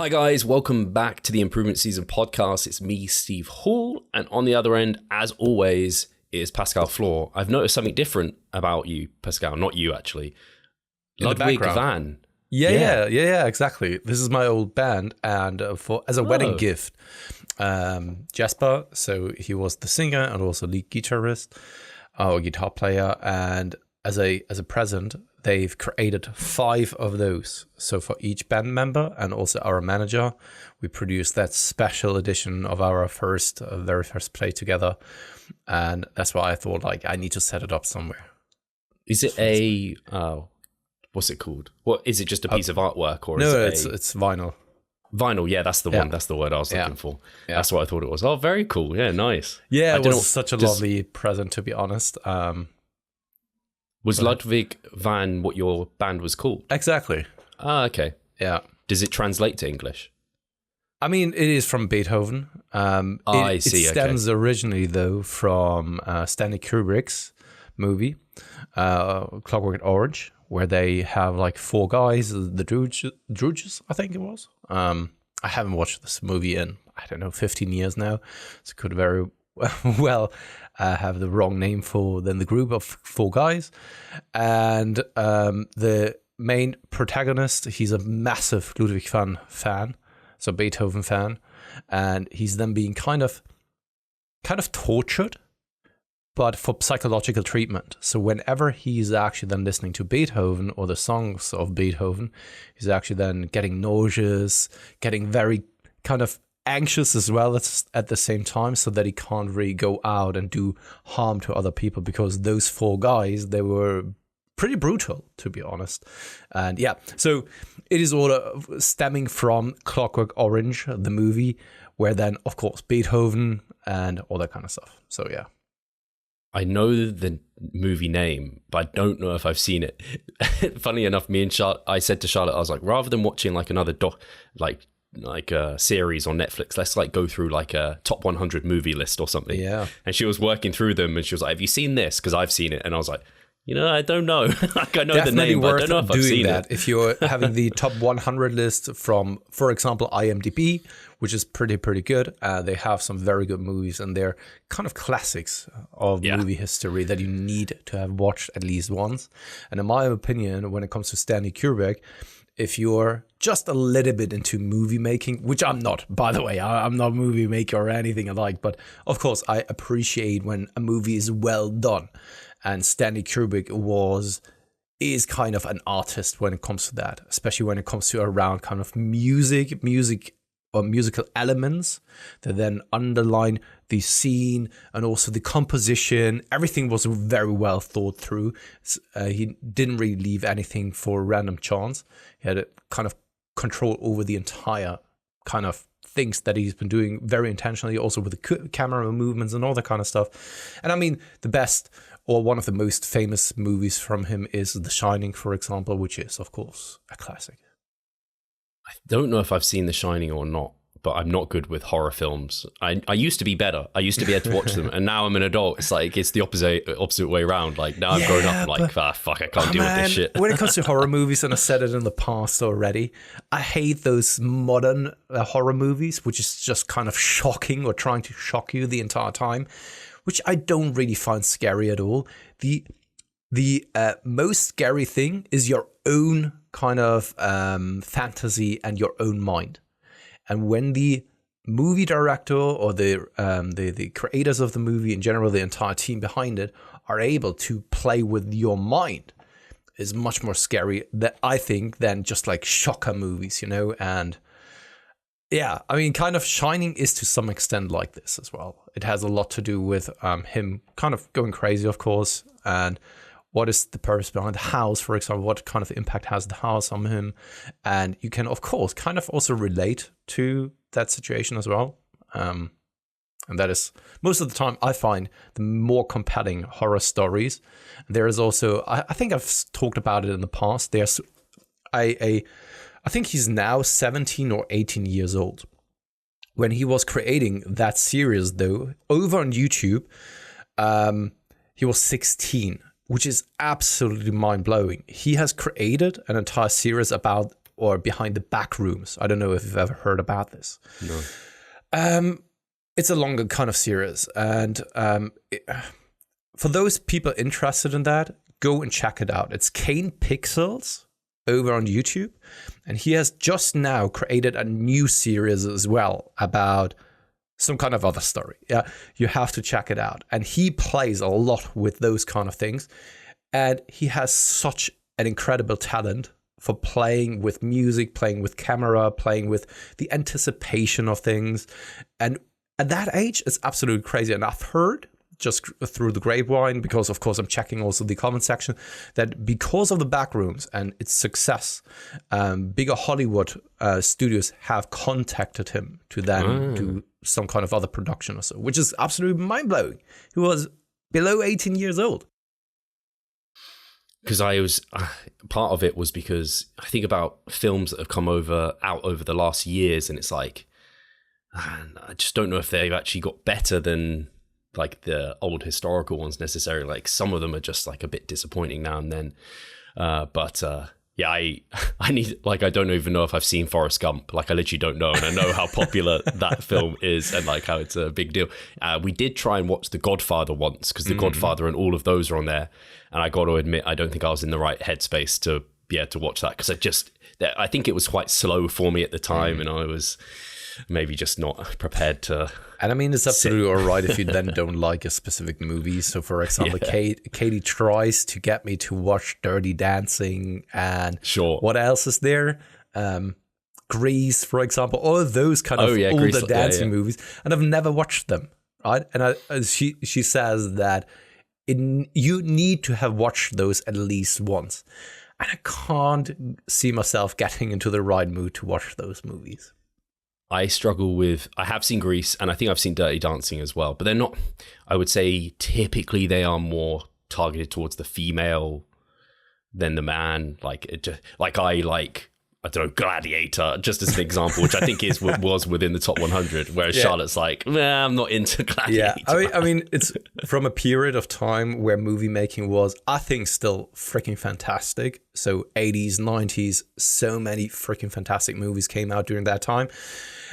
Hi guys, welcome back to the Improvement Season podcast. It's me, Steve Hall, and on the other end, as always, is Pascal Floor. I've noticed something different about you, Pascal. Not you, actually. Ludwig van. Yeah, exactly. This is my old band, and as a wedding gift, Jasper. So he was the singer and also lead guitarist or guitar player, and as a present, they've created 5 of those. So for each band member and also our manager, we produced that special edition of our very first play together, and that's why I thought I need to set it up somewhere. Is it what's it called? What is it? Just a piece of artwork, or no? Is it's vinyl. Vinyl, yeah, that's the one. That's the word I was looking for. Yeah. That's what I thought it was. Oh, very cool. Yeah, nice. Yeah, it was such a lovely present, to be honest. Was Ludwig van what your band was called? Exactly. Ah, okay. Yeah. Does it translate to English? I mean, it is from Beethoven. I see. It stems originally, though, from Stanley Kubrick's movie, Clockwork Orange, where they have 4 guys, the Drooges, I think it was. I haven't watched this movie in, 15 years now, so it could very well have the wrong name for the group of 4 guys. And the main protagonist, he's a massive Ludwig van fan, so Beethoven fan, and he's then being kind of tortured, but for psychological treatment. So whenever he's actually then listening to Beethoven or the songs of Beethoven, he's actually then getting nauseous, getting very kind of anxious as well at the same time, so that he can't really go out and do harm to other people, because those 4 guys, they were pretty brutal, to be honest. And yeah, so it is all stemming from Clockwork Orange, the movie, where then, of course, Beethoven and all that kind of stuff. So yeah. I know the movie name, but I don't know if I've seen it. Funny enough, me and Charlotte, I said to Charlotte, I was like, rather than watching another like a series on Netflix, let's go through a top 100 movie list or something. Yeah. And she was working through them, and she was like, have you seen this? Because I've seen it. And I was like, I don't know. I know Definitely the name, but I don't know if I've seen that. it. If you're having the top 100 list from, for example, IMDb, which is pretty good. They have some very good movies, and they're kind of classics of movie history that you need to have watched at least once. And in my opinion, when it comes to Stanley Kubrick, if you're just a little bit into movie making, which I'm not, by the way, I'm not a movie maker or anything alike, but of course I appreciate when a movie is well done. And Stanley Kubrick is kind of an artist when it comes to that, especially when it comes to around kind of music or musical elements that then underline the scene and also the composition. Everything was very well thought through. He didn't really leave anything for random chance. He had a kind of control over the entire kind of things that he's been doing very intentionally, also with the camera movements and all that kind of stuff. And I mean, the best or one of the most famous movies from him is The Shining, for example, which is, of course, a classic. I don't know if I've seen The Shining or not, but I'm not good with horror films. I used to be better. I used to be able to watch them, and now I'm an adult. It's the opposite way around. Now I've grown up, I'm fuck, I can't deal with this shit. When it comes to horror movies, and I said it in the past already, I hate those modern horror movies, which is just kind of shocking or trying to shock you the entire time, which I don't really find scary at all. The most scary thing is your own kind of fantasy and your own mind. And when the movie director or the creators of the movie, in general, the entire team behind it, are able to play with your mind, is much more scary, that I think, than just shocker movies, And yeah, I mean, kind of Shining is to some extent like this as well. It has a lot to do with him kind of going crazy, of course, and what is the purpose behind the house, for example, what kind of impact has the house on him. And you can, of course, kind of also relate to that situation as well. And that is, most of the time, I find the more compelling horror stories. There is also, I think I've talked about it in the past, there's I think he's now 17 or 18 years old. When he was creating that series, though, over on YouTube, he was 16, which is absolutely mind-blowing. He has created an entire series about or Behind the Back Rooms. I don't know if you've ever heard about this. No. It's a longer kind of series, and for those people interested in that, go and check it out. It's Kane Pixels over on YouTube, and he has just now created a new series as well about some kind of other story. Yeah, you have to check it out. And he plays a lot with those kind of things, and he has such an incredible talent for playing with music, playing with camera, playing with the anticipation of things. And at that age, it's absolutely crazy. And I've heard just through the grapevine, because of course I'm checking also the comment section, that because of the Backrooms and its success, bigger Hollywood studios have contacted him to then do some kind of other production or so, which is absolutely mind-blowing. He was below 18 years old. Because I was part of it was because I think about films that have come out over the last years, and it's like, I just don't know if they've actually got better than like the old historical ones necessarily. Like some of them are just like a bit disappointing now and then. Yeah, I need, like, I don't even know if I've seen Forrest Gump. Like I literally don't know, and I know how popular that film is and like how it's a big deal. We did try and watch The Godfather once, because The Godfather and all of those are on there, and I got to admit I don't think I was in the right headspace to be able to watch that, because I think it was quite slow for me at the time, and I was maybe just not prepared to. And I mean, it's absolutely all right if you then don't like a specific movie. So, for example, Katie tries to get me to watch Dirty Dancing, and what else is there? Grease, for example, all of those kind of older dancing movies, and I've never watched them. Right? And she says that you need to have watched those at least once, and I can't see myself getting into the right mood to watch those movies. I struggle with, I have seen Grease, and I think I've seen Dirty Dancing as well, but they're not, I would say typically they are more targeted towards the female than the man. I don't know, Gladiator, just as an example, which I think was within the top 100, whereas Charlotte's like, nah, I'm not into Gladiator. Yeah, I mean, it's from a period of time where movie making was, I think, still freaking fantastic. So 80s, 90s, so many freaking fantastic movies came out during that time.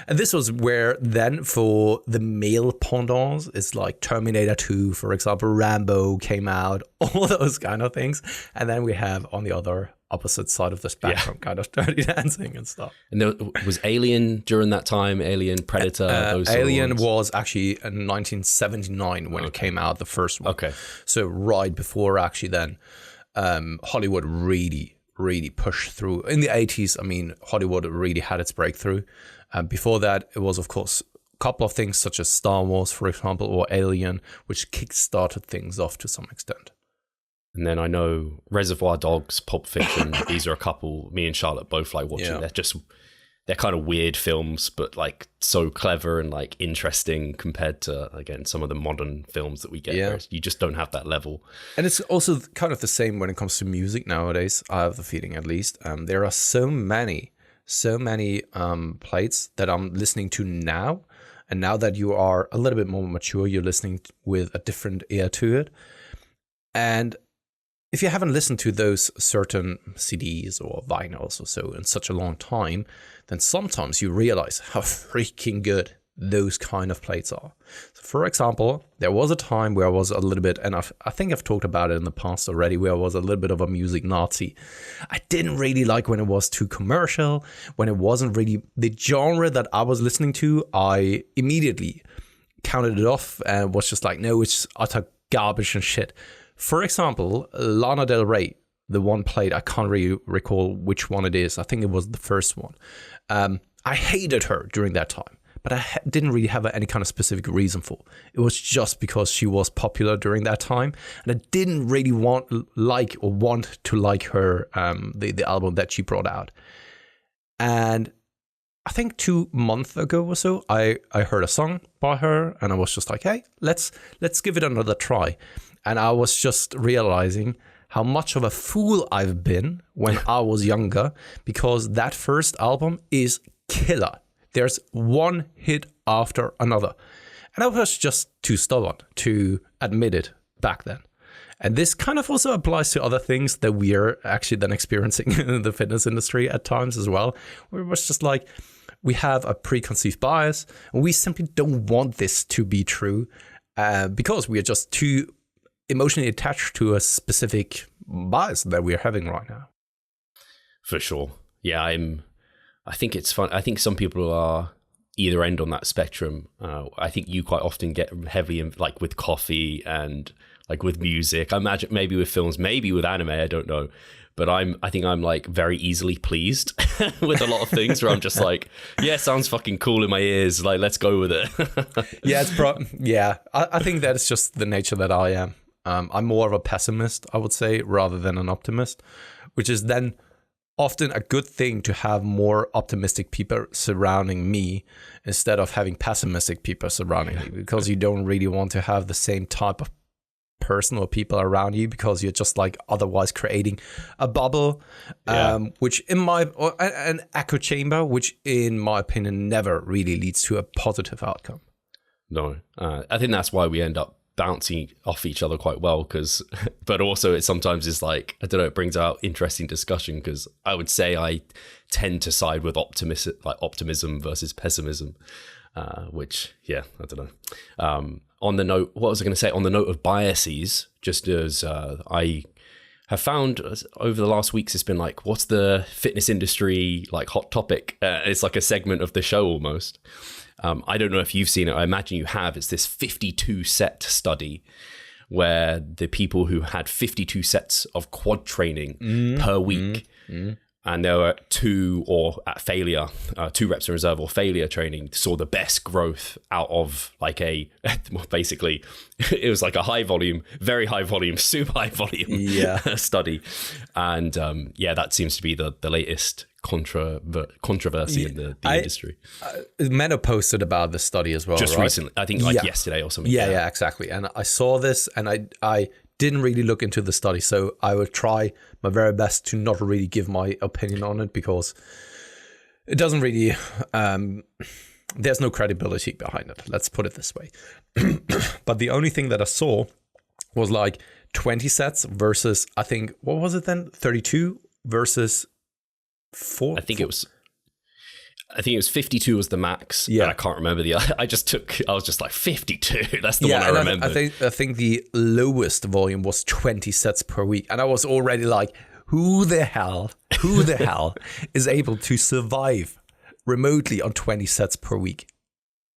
And this was where then for the male pendants, it's like Terminator 2, for example, Rambo came out, all those kind of things. And then we have on the other opposite side of the spectrum, kind of Dirty Dancing and stuff. And there was Alien during that time, Alien, Predator, those Alien was actually in 1979 when it came out, the first one. Okay. So right before actually then Hollywood really pushed through. In the 80s, I mean, Hollywood really had its breakthrough. Before that, it was, of course, a couple of things such as Star Wars, for example, or Alien, which kick-started things off to some extent. And then I know Reservoir Dogs, Pulp Fiction, these are a couple me and Charlotte both like watching. Yeah. They're kind of weird films, but like so clever and like interesting compared to, again, some of the modern films that we get. Yeah. You just don't have that level. And it's also kind of the same when it comes to music nowadays. I have the feeling, at least. There are so many plates that I'm listening to now. And now that you are a little bit more mature, you're listening with a different ear to it. And if you haven't listened to those certain CDs or vinyls or so in such a long time, then sometimes you realize how freaking good those kind of plates are. So for example, there was a time where I was a little bit, and I think I've talked about it in the past already, where I was a little bit of a music Nazi. I didn't really like when it was too commercial, when it wasn't really the genre that I was listening to. I immediately counted it off and was just like, no, it's utter garbage and shit. For example, Lana Del Rey, the one plate, I can't really recall which one it is. I think it was the first one. I hated her during that time, but I didn't really have any kind of specific reason for it. It was just because she was popular during that time, and I didn't really want to like her, the album that she brought out. And I think 2 months ago or so, I heard a song by her, and I was just like, hey, let's give it another try. And I was just realizing how much of a fool I've been when I was younger, because that first album is killer. There's one hit after another. And I was just too stubborn to admit it back then. And this kind of also applies to other things that we are actually then experiencing in the fitness industry at times as well, where it was just like, we have a preconceived bias, and we simply don't want this to be true because we are just too emotionally attached to a specific bias that we are having right now. For sure. Yeah, I think it's fun. I think some people are either end on that spectrum. I think you quite often get heavy in, like with coffee and like with music. I imagine maybe with films, maybe with anime, I don't know. But I think I'm like very easily pleased with a lot of things where I'm just like, yeah, sounds fucking cool in my ears. Like, let's go with it. Yeah, I think that is just the nature that I am. I'm more of a pessimist, I would say, rather than an optimist, which is then often a good thing to have more optimistic people surrounding me instead of having pessimistic people surrounding me, because you don't really want to have the same type of person or people around you, because you're just like otherwise creating a bubble, which an echo chamber, which in my opinion never really leads to a positive outcome. No, I think that's why we end up bouncing off each other quite well, but also it sometimes is like, I don't know, it brings out interesting discussion, because I would say I tend to side with optimism versus pessimism, which, yeah, I don't know. On the note, what was I going to say? On the note of biases, just as I have found over the last weeks, it's been like, what's the fitness industry like hot topic? It's like a segment of the show almost. I don't know if you've seen it. I imagine you have. It's this 52 set study where the people who had 52 sets of quad training per week, and there were two reps in reserve or failure training, saw the best growth out of like basically it was like a high volume, very high volume, super high volume study. And that seems to be the latest controversy in the industry. Meta posted about this study as well, just right? recently, I think yesterday or something. Yeah, exactly. And I saw this, and I didn't really look into the study, so I will try my very best to not really give my opinion on it, because it doesn't really there's no credibility behind it, let's put it this way. But the only thing that I saw was like 20 sets versus, I think, what was it then, 32 versus 4. I think it was 52 was the max. Yeah, and I can't remember I was just like 52. That's the one I remember. I think the lowest volume was 20 sets per week, and I was already like, who the hell is able to survive remotely on 20 sets per week?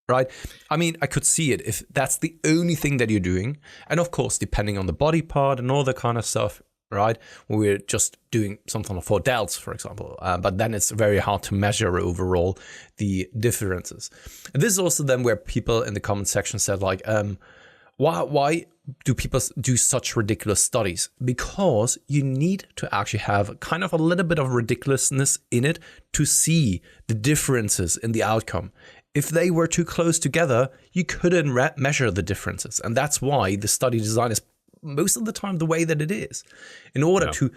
Right? I mean, I could see it if that's the only thing that you're doing, and of course, depending on the body part and all that kind of stuff. Right, we're just doing something for delts, for example, but then it's very hard to measure overall the differences. And this is also then where people in the comment section said like, why do people do such ridiculous studies? Because you need to actually have kind of a little bit of ridiculousness in it to see the differences in the outcome. If they were too close together, you couldn't measure the differences, and that's why the study design is most of the time the way that it is, in order to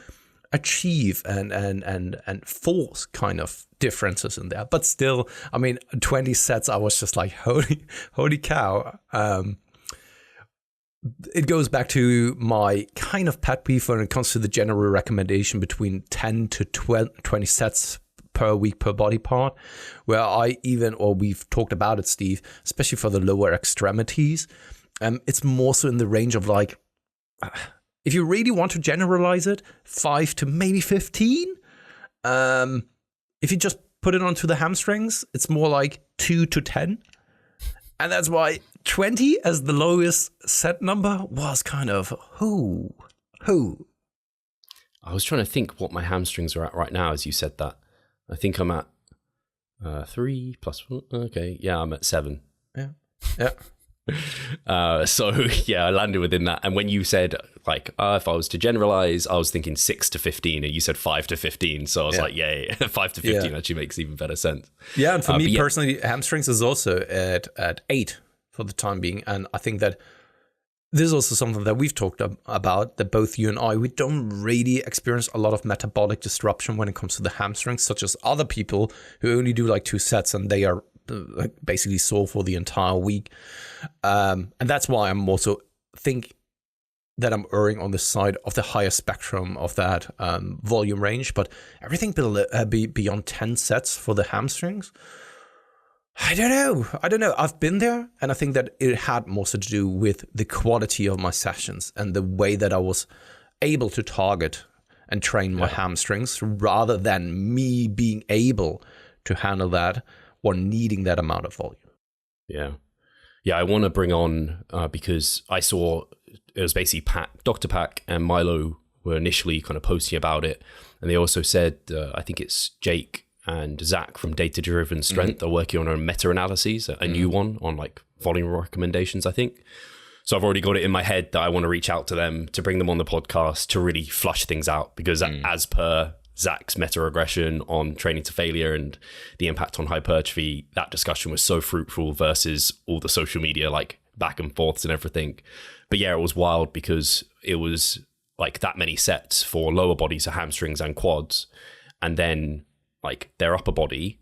achieve and force kind of differences in there. But still, I mean, 20 sets, I was just like, holy cow. It goes back to my kind of pet peeve when it comes to the general recommendation between 10 to 20 sets per week per body part, where we've talked about it, Steve, especially for the lower extremities. It's more so in the range of like, if you really want to generalize it, 5 to maybe 15. If you just put it onto the hamstrings, it's more like 2 to 10. And that's why 20 as the lowest set number was kind of who. I was trying to think what my hamstrings are at right now as you said that. I think I'm at 3 plus 1. Okay, yeah, I'm at 7. Yeah. So yeah, I landed within that. And when you said like, if I was to generalize, I was thinking 6 to 15, and you said 5 to 15. So I was like, yeah, 5 to 15 actually makes even better sense. Yeah, and for me personally, hamstrings is also at 8 for the time being. And I think that this is also something that we've talked about, that both you and we don't really experience a lot of metabolic disruption when it comes to the hamstrings, such as other people who only do like 2 sets and they are basically sore for the entire week. And that's why I'm also think that I'm erring on the side of the higher spectrum of that volume range, but everything beyond 10 sets for the hamstrings, I don't know. I've been there, and I think that it had more to do with the quality of my sessions and the way that I was able to target and train my hamstrings, rather than me being able to handle that or needing that amount of volume. Yeah, I want to bring on, because I saw it was basically Dr. Pack and Milo were initially kind of posting about it. And they also said, I think it's Jake and Zach from Data Driven Strength are working on a meta-analysis, a new one on like volume recommendations, I think. So I've already got it in my head that I want to reach out to them to bring them on the podcast to really flush things out, because as per Zach's meta-regression on training to failure and the impact on hypertrophy, that discussion was so fruitful versus all the social media like back and forths and everything. But yeah, it was wild because it was like that many sets for lower bodies, so hamstrings and quads, and then like their upper body,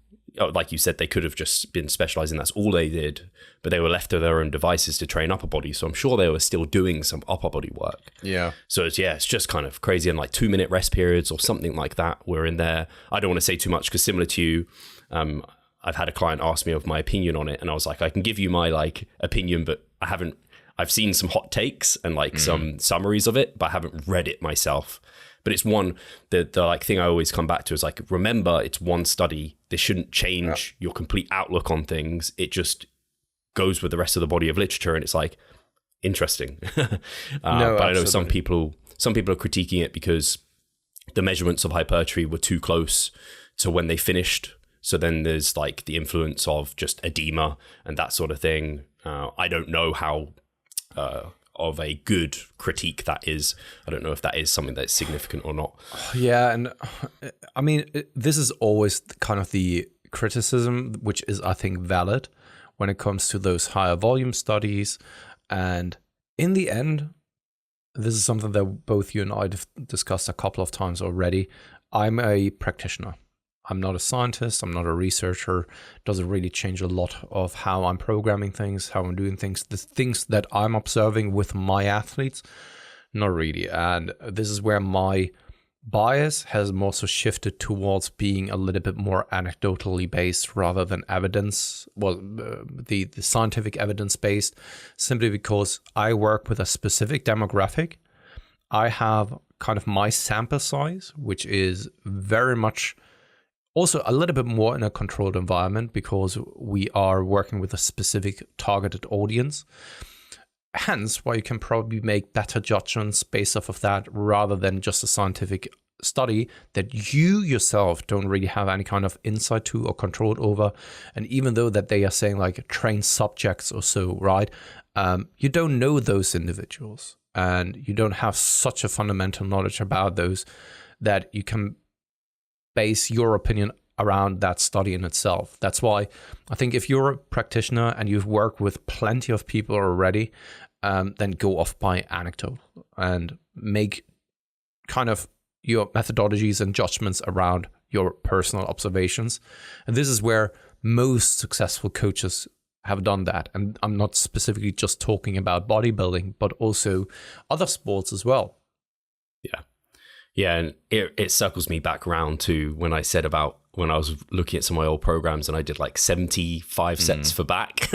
like you said, they could have just been specializing, that's all they did, but they were left to their own devices to train upper body. So I'm sure they were still doing some upper body work. Yeah. So it's just kind of crazy. And like 2-minute rest periods or something like that were in there. I don't want to say too much because similar to you, I've had a client ask me of my opinion on it. And I was like, I can give you my like opinion, but I've seen some hot takes and like some summaries of it, but I haven't read it myself. But it's one, the like thing I always come back to is like, remember, it's one study. This shouldn't change your complete outlook on things. It just goes with the rest of the body of literature. And it's like, interesting. But I know some people are critiquing it because the measurements of hypertrophy were too close to when they finished. So then there's like the influence of just edema and that sort of thing. I don't know how of a good critique that is. I don't know if that is something that's significant or not. Yeah, and I mean, this is always kind of the criticism, which is, I think, valid when it comes to those higher volume studies. And in the end, this is something that both you and I have discussed a couple of times already. I'm a practitioner. I'm not a scientist. I'm not a researcher. It doesn't really change a lot of how I'm programming things, how I'm doing things, the things that I'm observing with my athletes. Not really. And this is where my bias has more so shifted towards being a little bit more anecdotally based rather than evidence. Well, the scientific evidence based, simply because I work with a specific demographic. I have kind of my sample size, which is very much also a little bit more in a controlled environment because we are working with a specific targeted audience. Hence why you can probably make better judgments based off of that rather than just a scientific study that you yourself don't really have any kind of insight to or control over. And even though that they are saying like trained subjects or so, right? You don't know those individuals and you don't have such a fundamental knowledge about those that you can base your opinion around that study in itself. That's why I think if you're a practitioner and you've worked with plenty of people already, then go off by anecdote and make kind of your methodologies and judgments around your personal observations. And this is where most successful coaches have done that. And I'm not specifically just talking about bodybuilding, but also other sports as well. Yeah. Yeah, and it circles me back around to when I said about when I was looking at some of my old programs and I did like 75 sets for back.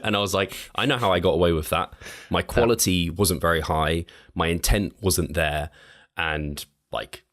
And I was like, I know how I got away with that. My quality wasn't very high. My intent wasn't there. And like,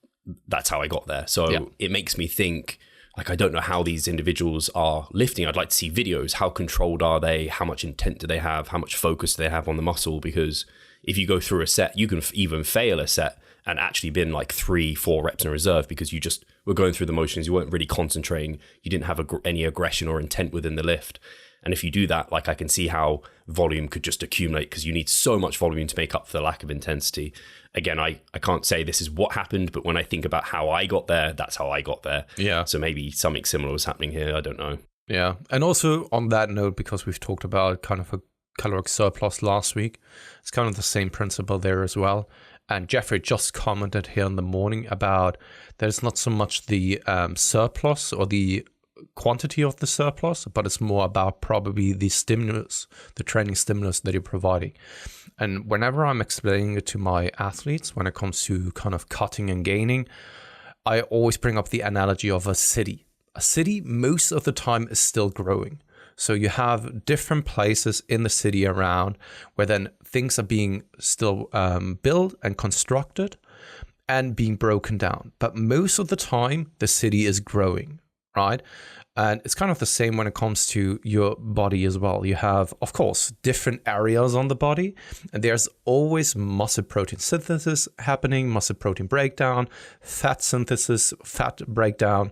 that's how I got there. So it makes me think, like, I don't know how these individuals are lifting. I'd like to see videos. How controlled are they? How much intent do they have? How much focus do they have on the muscle? Because if you go through a set, you can even fail a set and actually been like 3-4 reps in reserve because you just were going through the motions. You weren't really concentrating. You didn't have any aggression or intent within the lift. And if you do that, like I can see how volume could just accumulate because you need so much volume to make up for the lack of intensity. Again, I can't say this is what happened, but when I think about how I got there, that's how I got there. Yeah. So maybe something similar was happening here. I don't know. Yeah. And also on that note, because we've talked about kind of a caloric surplus last week, it's kind of the same principle there as well. And Jeffrey just commented here in the morning about that it's not so much the surplus or the quantity of the surplus, but it's more about probably the stimulus, the training stimulus that you're providing. And whenever I'm explaining it to my athletes, when it comes to kind of cutting and gaining, I always bring up the analogy of a city. A city most of the time is still growing. So you have different places in the city around where then things are being still built and constructed and being broken down. But most of the time, the city is growing, right? And it's kind of the same when it comes to your body as well. You have, of course, different areas on the body, and there's always muscle protein synthesis happening, muscle protein breakdown, fat synthesis, fat breakdown,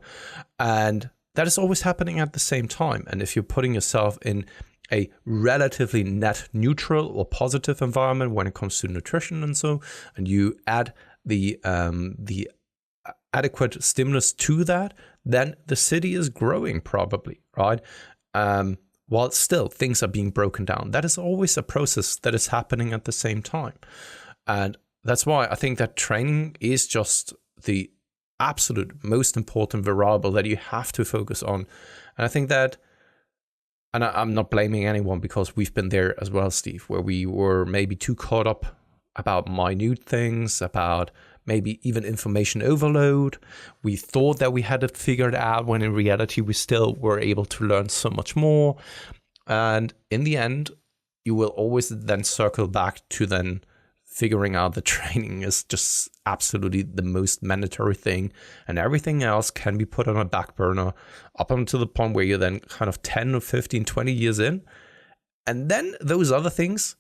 and that is always happening at the same time. And if you're putting yourself in a relatively net neutral or positive environment when it comes to nutrition and so, and you add the adequate stimulus to that, then the city is growing probably, right? While still things are being broken down. That is always a process that is happening at the same time. And that's why I think that training is just the absolute most important variable that you have to focus on. And I think that, and I'm not blaming anyone because we've been there as well, Steve, where we were maybe too caught up about minute things, about maybe even information overload. We thought that we had it figured out when in reality we still were able to learn so much more. And in the end, you will always then circle back to then figuring out that training is just absolutely the most mandatory thing, and everything else can be put on a back burner up until the point where you're then kind of 10 or 15, 20 years in. And then those other things,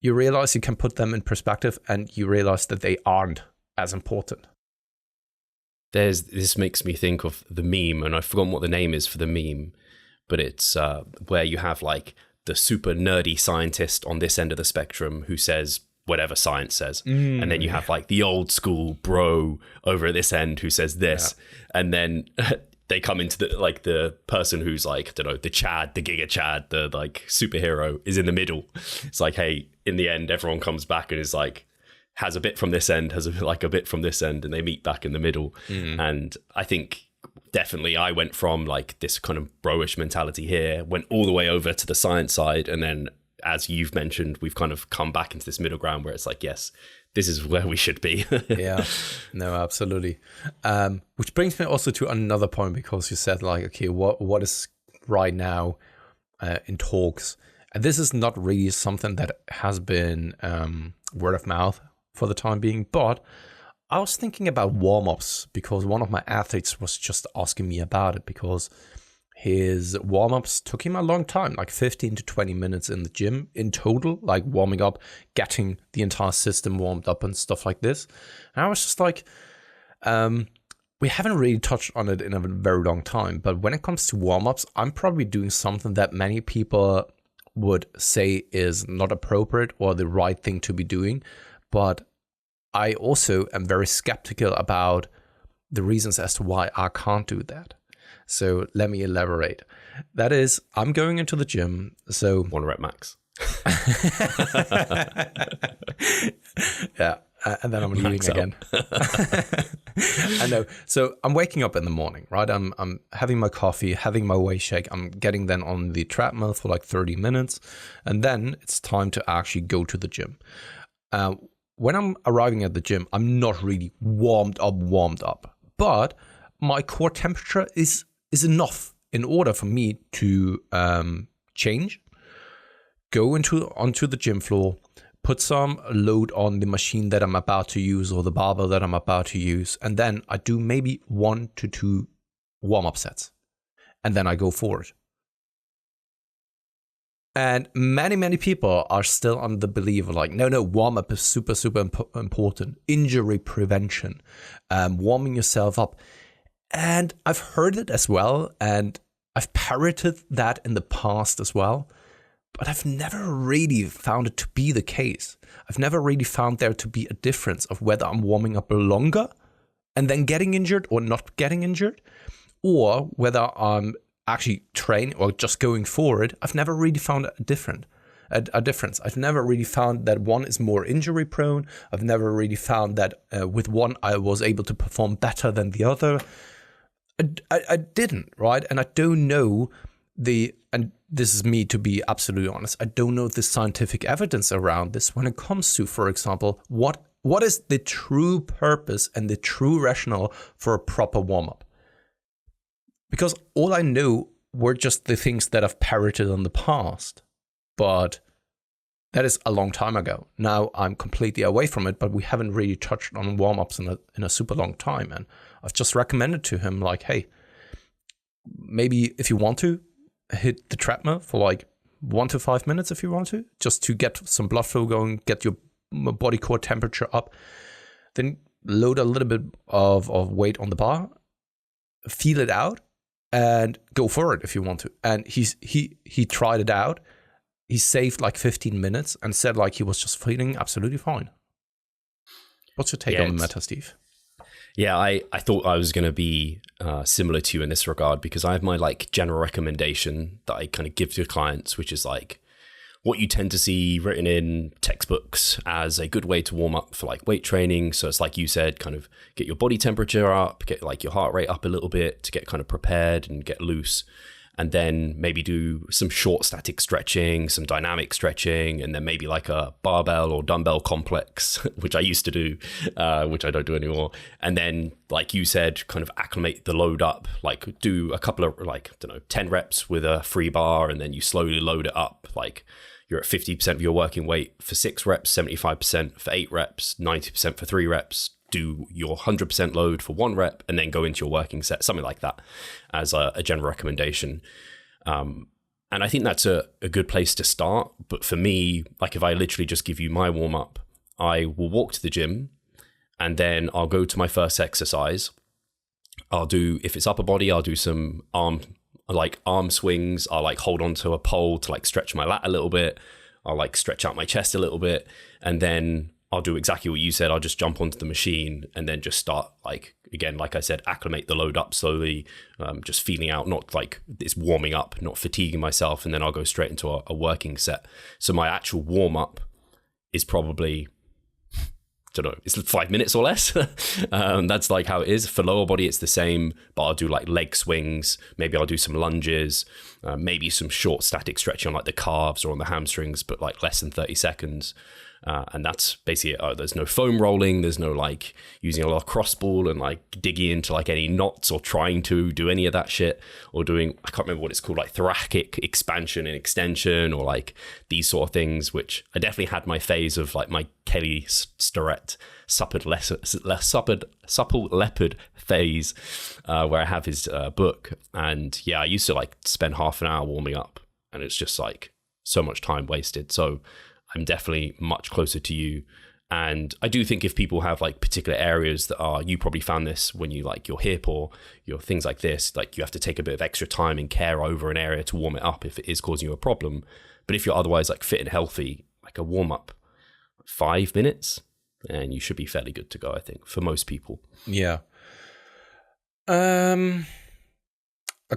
you realize you can put them in perspective and you realize that they aren't as important. This makes me think of the meme, and I've forgotten what the name is for the meme, but it's where you have like the super nerdy scientist on this end of the spectrum who says whatever science says, and then you have like the old school bro over at this end who says this, and then they come into the person who's like, I don't know, the Chad, the Giga Chad, the like superhero is in the middle. It's like, hey, in the end, everyone comes back and is like, has a bit from this end, has a bit from this end, and they meet back in the middle. And I think definitely I went from like this kind of bro-ish mentality here, went all the way over to the science side, and then as you've mentioned, we've kind of come back into this middle ground where it's like, yes, this is where we should be. Yeah, no, absolutely. Which brings me also to another point, because you said like, okay, what is right now in talks? And this is not really something that has been word of mouth for the time being, but I was thinking about warm-ups because one of my athletes was just asking me about it, because his warm-ups took him a long time, like 15 to 20 minutes in the gym in total, like warming up, getting the entire system warmed up and stuff like this. And I was just like, we haven't really touched on it in a very long time, but when it comes to warm-ups, I'm probably doing something that many people would say is not appropriate or the right thing to be doing. But I also am very skeptical about the reasons as to why I can't do that. So let me elaborate. That is, I'm going into the gym. So 1 rep max. Yeah. And then I'm leaving again. I know. So I'm waking up in the morning, right? I'm having my coffee, having my whey shake. I'm getting then on the treadmill for like 30 minutes. And then it's time to actually go to the gym. When I'm arriving at the gym, I'm not really warmed up. But my core temperature is enough in order for me to change, go onto the gym floor, put some load on the machine that I'm about to use or the barbell that I'm about to use, and then I do maybe 1 to 2 warm-up sets, and then I go for it. And many people are still under the belief of like, no, warm-up is super important. Injury prevention, warming yourself up. And I've heard it as well, and I've parroted that in the past as well, but I've never really found it to be the case. I've never really found there to be a difference of whether I'm warming up longer and then getting injured or not getting injured, or whether I'm actually training or just going for it. I've never really found a difference. I've never really found that one is more injury prone. I've never really found that with one I was able to perform better than the other. I didn't, right? And I don't know and this is me to be absolutely honest, I don't know the scientific evidence around this when it comes to, for example, what is the true purpose and the true rationale for a proper warm-up? Because all I know were just the things that I've parroted in the past. But that is a long time ago. Now I'm completely away from it, but we haven't really touched on warm-ups in a super long time. And I've just recommended to him, like, hey, maybe if you want to, hit the treadmill for like 1 to 5 minutes if you want to, just to get some blood flow going, get your body core temperature up. Then load a little bit of weight on the bar, feel it out, and go for it if you want to. And he tried it out. He saved like 15 minutes and said like he was just feeling absolutely fine. What's your take on the matter, Steve? Yeah, I thought I was going to be similar to you in this regard, because I have my like general recommendation that I kind of give to clients, which is like what you tend to see written in textbooks as a good way to warm up for like weight training. So it's like you said, kind of get your body temperature up, get like your heart rate up a little bit to get kind of prepared and get loose. And then maybe do some short static stretching, some dynamic stretching, and then maybe like a barbell or dumbbell complex, which I used to do, which I don't do anymore. And then, like you said, kind of acclimate the load up, like do a couple of, like, I don't know, 10 reps with a free bar, and then you slowly load it up. Like you're at 50% of your working weight for 6 reps, 75% for 8 reps, 90% for 3 reps. Do your 100% load for 1 rep and then go into your working set, something like that as a general recommendation. And I think that's a good place to start. But for me, like if I literally just give you my warm up, I will walk to the gym and then I'll go to my first exercise. I'll do, if it's upper body, I'll do some arm swings. I'll like hold onto a pole to like stretch my lat a little bit. I'll like stretch out my chest a little bit. And then I'll do exactly what you said. I'll just jump onto the machine and then just start, like, again, like I said, acclimate the load up slowly, just feeling out, not like it's warming up, not fatiguing myself. And then I'll go straight into a working set. So my actual warm up is probably, I don't know, it's 5 minutes or less. That's like how it is. For lower body, it's the same, but I'll do like leg swings. Maybe I'll do some lunges, maybe some short static stretching on like the calves or on the hamstrings, but like less than 30 seconds. And that's basically it. There's no foam rolling. There's no like using a lot of cross ball and like digging into like any knots or trying to do any of that shit, or doing, I can't remember what it's called, like thoracic expansion and extension, or like these sort of things, which I definitely had my phase of, like my Kelly Starrett supple leopard phase, where I have his book. And yeah, I used to like spend half an hour warming up, and it's just like so much time wasted. So I'm definitely much closer to you. And I do think if people have like particular areas that are, you probably found this when you like your hip or your things like this, like you have to take a bit of extra time and care over an area to warm it up if it is causing you a problem. But if you're otherwise like fit and healthy, like a warm up, 5 minutes, and you should be fairly good to go, I think, for most people. Yeah. A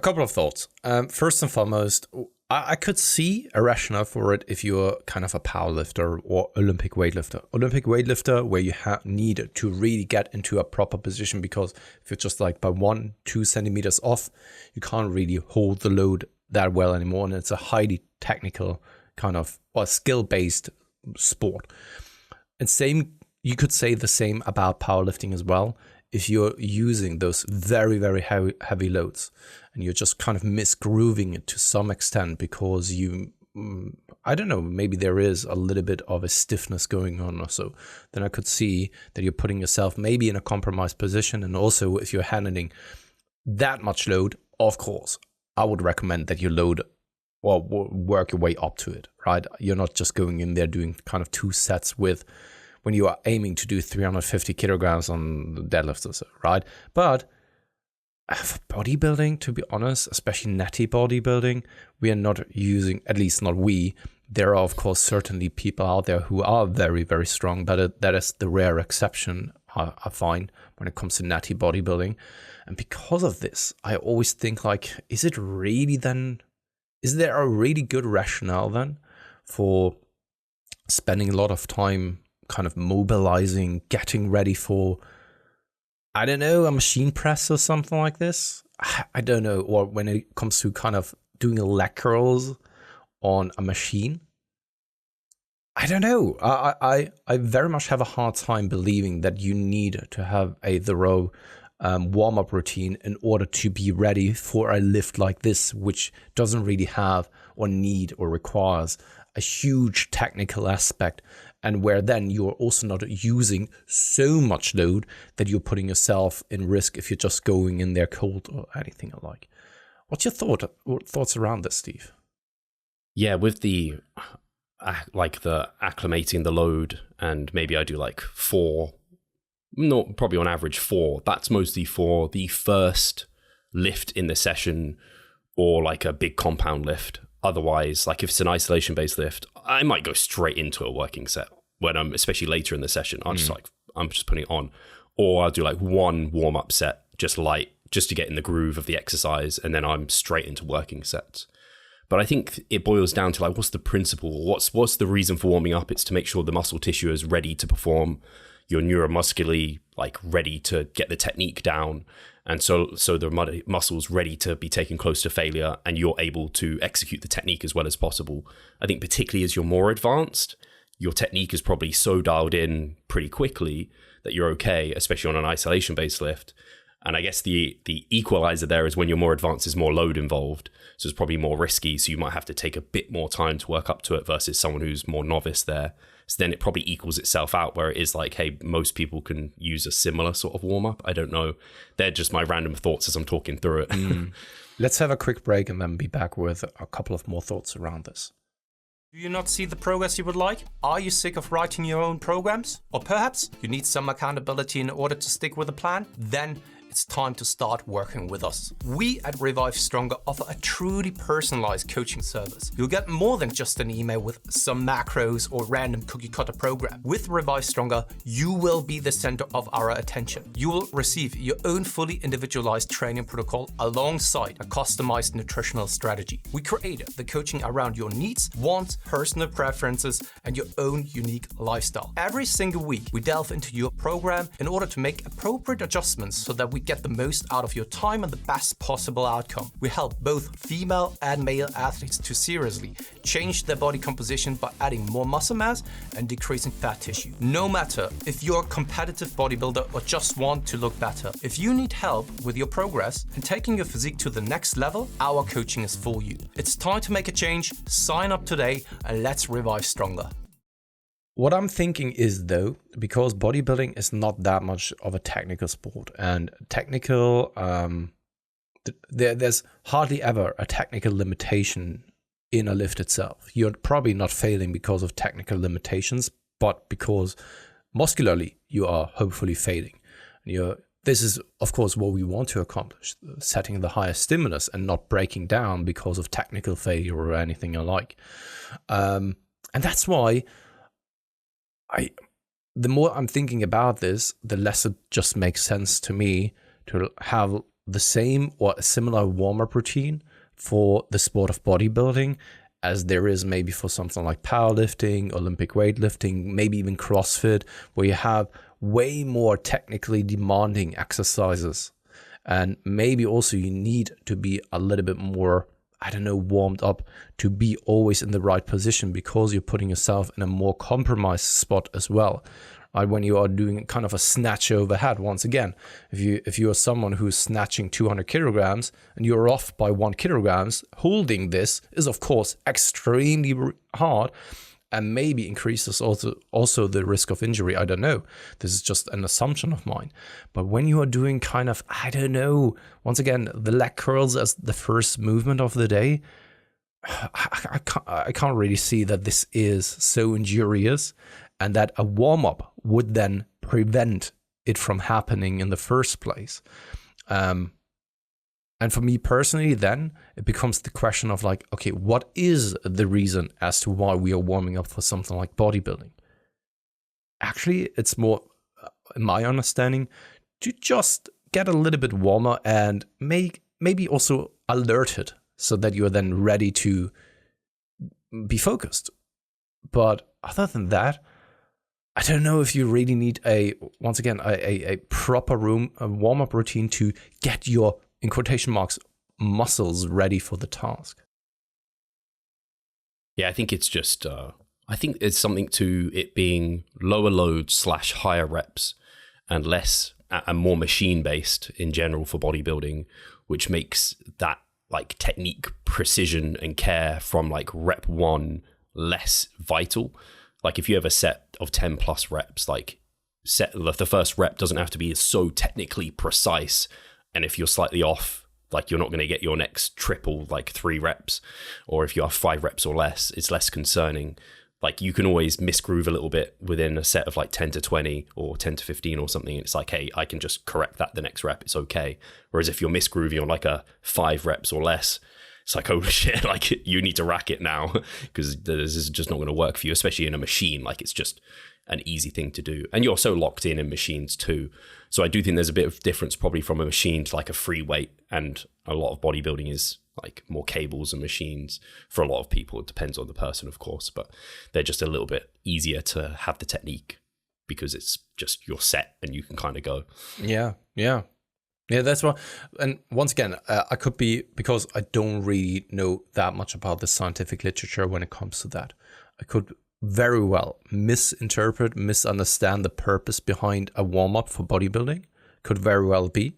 couple of thoughts. First and foremost, I could see a rationale for it if you're kind of a powerlifter or Olympic weightlifter. Olympic weightlifter, where you need to really get into a proper position, because if you're just like by 1-2 centimeters off, you can't really hold the load that well anymore. And it's a highly technical kind of, or skill-based sport. And same, you could say the same about powerlifting as well. If you're using those very, very heavy loads and you're just kind of misgrooving it to some extent because you, I don't know, maybe there is a little bit of a stiffness going on or so, then I could see that you're putting yourself maybe in a compromised position. And also if you're handling that much load, of course, I would recommend that you load or work your way up to it, right? You're not just going in there doing kind of 2 sets with, when you are aiming to do 350 kilograms on the deadlifts or so, right? But for bodybuilding, to be honest, especially natty bodybuilding, we are not using, at least not we. There are, of course, certainly people out there who are very, very strong, but that is the rare exception, I find, when it comes to natty bodybuilding. And because of this, I always think like, is there a really good rationale then for spending a lot of time kind of mobilizing, getting ready for, I don't know, a machine press or something like this? I don't know, or when it comes to kind of doing leg curls on a machine, I don't know. I very much have a hard time believing that you need to have a thorough warm-up routine in order to be ready for a lift like this, which doesn't really have or need or requires a huge technical aspect, and where then you're also not using so much load that you're putting yourself in risk if you're just going in there cold or anything alike. What's your thoughts around this, Steve? Yeah, with the acclimating the load, and maybe I do like 4, not probably on average 4. That's mostly for the first lift in the session or like a big compound lift. Otherwise, like if it's an isolation-based lift, I might go straight into a working set when I'm, especially later in the session. I'm just putting it on, or I'll do like one warm-up set, just light, just to get in the groove of the exercise, and then I'm straight into working sets. But I think it boils down to like, what's the principle? What's the reason for warming up? It's to make sure the muscle tissue is ready to perform. You're neuromuscularly like ready to get the technique down. And so the muscle's ready to be taken close to failure, and you're able to execute the technique as well as possible. I think particularly as you're more advanced, your technique is probably so dialed in pretty quickly that you're okay, especially on an isolation-based lift. And I guess the equalizer there is when you're more advanced, there's more load involved. So it's probably more risky. So you might have to take a bit more time to work up to it versus someone who's more novice there. So then it probably equals itself out where it is like, hey, most people can use a similar sort of warm up. I don't know. They're just my random thoughts as I'm talking through it. Let's have a quick break and then be back with a couple of more thoughts around this. Do you not see the progress you would like? Are you sick of writing your own programs? Or perhaps you need some accountability in order to stick with a plan? Then it's time to start working with us. We at Revive Stronger offer a truly personalized coaching service. You'll get more than just an email with some macros or random cookie cutter program. With Revive Stronger, you will be the center of our attention. You will receive your own fully individualized training protocol alongside a customized nutritional strategy. We created the coaching around your needs, wants, personal preferences, and your own unique lifestyle. Every single week, we delve into your program in order to make appropriate adjustments so that we get the most out of your time and the best possible outcome. We help both female and male athletes to seriously change their body composition by adding more muscle mass and decreasing fat tissue. No matter if you're a competitive bodybuilder or just want to look better, if you need help with your progress and taking your physique to the next level, our coaching is for you. It's time to make a change. Sign up today and let's revive stronger. What I'm thinking is, though, because bodybuilding is not that much of a technical sport, and there's hardly ever a technical limitation in a lift itself. You're probably not failing because of technical limitations, but because muscularly you are hopefully failing. This is, of course, what we want to accomplish, setting the highest stimulus and not breaking down because of technical failure or anything alike. And that's why the more I'm thinking about this, the less it just makes sense to me to have the same or a similar warm-up routine for the sport of bodybuilding as there is maybe for something like powerlifting, Olympic weightlifting, maybe even CrossFit, where you have way more technically demanding exercises. And maybe also you need to be a little bit more, warmed up to be always in the right position, because you're putting yourself in a more compromised spot as well. Right? When you are doing kind of a snatch overhead, once again, if you are someone who's snatching 200 kilograms and you're off by 1 kilograms, holding this is of course extremely hard and maybe increases also the risk of injury. I don't know. This is just an assumption of mine. But when you are doing kind of, once again, the leg curls as the first movement of the day, I can't really see that this is so injurious and that a warm-up would then prevent it from happening in the first place. And for me personally, then it becomes the question of like, okay, what is the reason as to why we are warming up for something like bodybuilding? Actually, it's more, in my understanding, to just get a little bit warmer and maybe also alerted so that you're then ready to be focused. But other than that, I don't know if you really need a proper warm-up routine to get your in quotation marks, muscles ready for the task? Yeah, I think it's just, I think it's something to it being lower load / higher reps and less and more machine based in general for bodybuilding, which makes that like technique, precision and care from like rep 1 less vital. Like if you have a set of 10 plus reps, like the first rep doesn't have to be so technically precise. And if you're slightly off, like you're not going to get your next triple, like 3 reps, or if you have 5 reps or less, it's less concerning. Like you can always misgroove a little bit within a set of like 10 to 20 or 10 to 15 or something. It's like, hey, I can just correct that the next rep. It's okay. Whereas if you're misgrooving on like a 5 reps or less, it's like, oh shit, like you need to rack it now because this is just not going to work for you, especially in a machine. Like it's just an easy thing to do. And you're so locked in machines too. So I do think there's a bit of difference probably from a machine to like a free weight. And a lot of bodybuilding is like more cables and machines for a lot of people. It depends on the person, of course, but they're just a little bit easier to have the technique because it's just your set and you can kind of go. Yeah, that's what. And once again, I could be, because I don't really know that much about the scientific literature when it comes to that. I could very well misunderstand the purpose behind a warm-up for bodybuilding. Could very well be.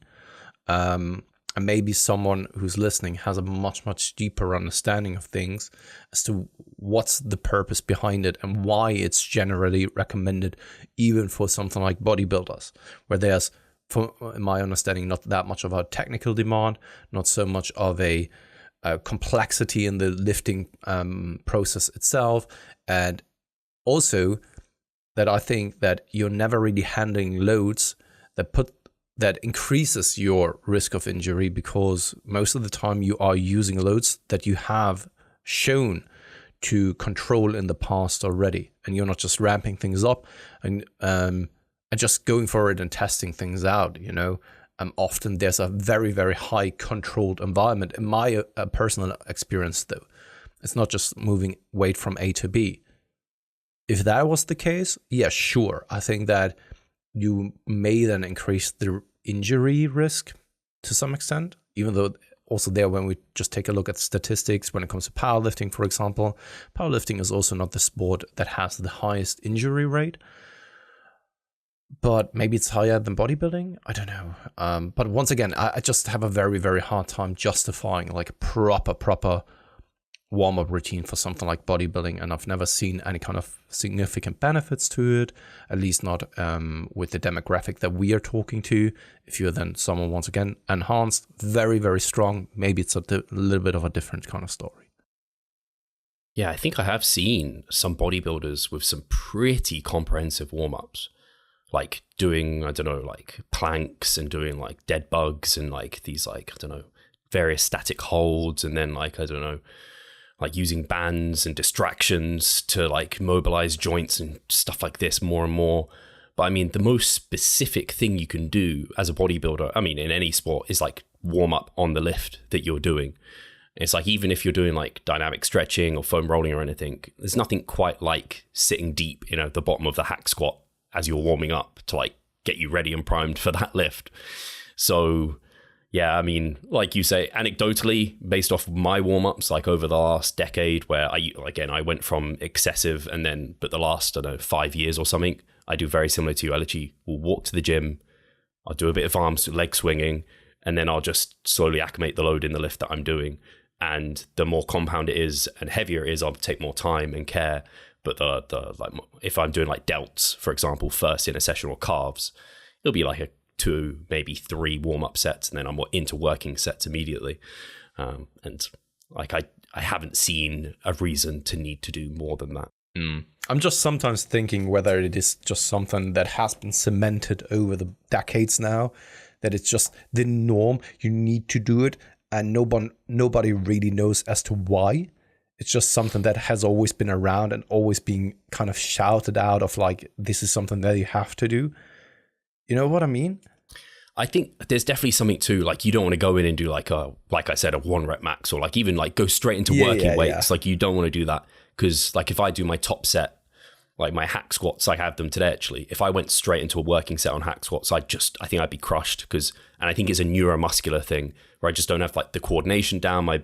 And maybe someone who's listening has a much deeper understanding of things as to what's the purpose behind it and why it's generally recommended even for something like bodybuilders, where there's, from my understanding, not that much of a technical demand, not so much of a complexity in the lifting process itself, and also that I think that you're never really handling loads that increases your risk of injury, because most of the time you are using loads that you have shown to control in the past already, and you're not just ramping things up and just going for it and testing things out, you know. Often there's a very high controlled environment. In my personal experience, though, it's not just moving weight from A to B. If that was the case, yeah, sure. I think that you may then increase the injury risk to some extent, even though also there, when we just take a look at statistics, when it comes to powerlifting, for example, powerlifting is also not the sport that has the highest injury rate. But maybe it's higher than bodybuilding. I don't know. But once again, I just have a very hard time justifying like a proper warm-up routine for something like bodybuilding. And I've never seen any kind of significant benefits to it, at least not with the demographic that we are talking to. If you're then someone, once again, enhanced, very strong, maybe it's a little bit of a different kind of story. Yeah, I think I have seen some bodybuilders with some pretty comprehensive warm-ups. Like doing, I don't know, like planks and doing like dead bugs and like these like, I don't know, various static holds, and then like, I don't know, like using bands and distractions to like mobilize joints and stuff like this more and more. But I mean, the most specific thing you can do as a bodybuilder, I mean, in any sport, is like warm up on the lift that you're doing. It's like, even if you're doing like dynamic stretching or foam rolling or anything, there's nothing quite like sitting deep, you know, the bottom of the hack squat as you're warming up to like get you ready and primed for that lift. So yeah, I mean, like you say, anecdotally, based off my warm-ups, like over the last decade, where I went from excessive, and then, but the last, I don't know, 5 years or something, I do very similar to you. I literally will walk to the gym, I'll do a bit of arms, leg swinging, and then I'll just slowly acclimate the load in the lift that I'm doing. And the more compound it is and heavier it is, I'll take more time and care. But the like, if I'm doing like delts, for example, first in a session, or calves, it'll be like a 2, maybe 3 warm-up sets, and then I'm into working sets immediately. And like I haven't seen a reason to need to do more than that. I'm just sometimes thinking whether it is just something that has been cemented over the decades now, that it's just the norm. You need to do it, and nobody really knows as to why. It's just something that has always been around and always been kind of shouted out of like, this is something that you have to do. You know what I mean? I think there's definitely something to, like, you don't want to go in and do like I said, a 1 rep max, or like even like go straight into working weights. Like you don't want to do that, because like if I do my top set, like my hack squats, I have them today actually. If I went straight into a working set on hack squats, I think I'd be crushed and I think it's a neuromuscular thing where I just don't have like the coordination down. My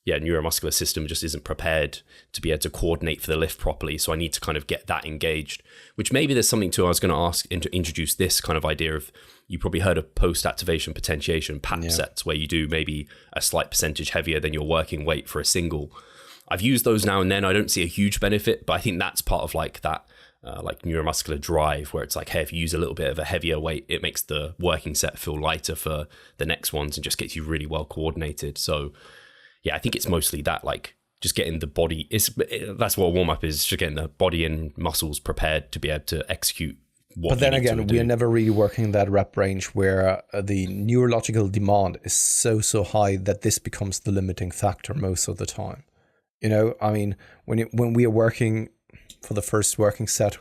neuromuscular system just isn't prepared to be able to coordinate for the lift properly. So I need to kind of get that engaged, which maybe there's something to, I was going to ask to introduce this kind of idea of, you probably heard of post-activation potentiation PAP sets, where you do maybe a slight percentage heavier than your working weight for a single. I've used those now and then. I don't see a huge benefit, but I think that's part of like that like neuromuscular drive, where it's like, hey, if you use a little bit of a heavier weight, it makes the working set feel lighter for the next ones and just gets you really well coordinated. So yeah, I think it's mostly that, like just getting the body. That's what a warm up is, just getting the body and muscles prepared to be able to execute. But then again, we are never really working that rep range where the neurological demand is so high that this becomes the limiting factor most of the time. You know, I mean, when we are working for the first working set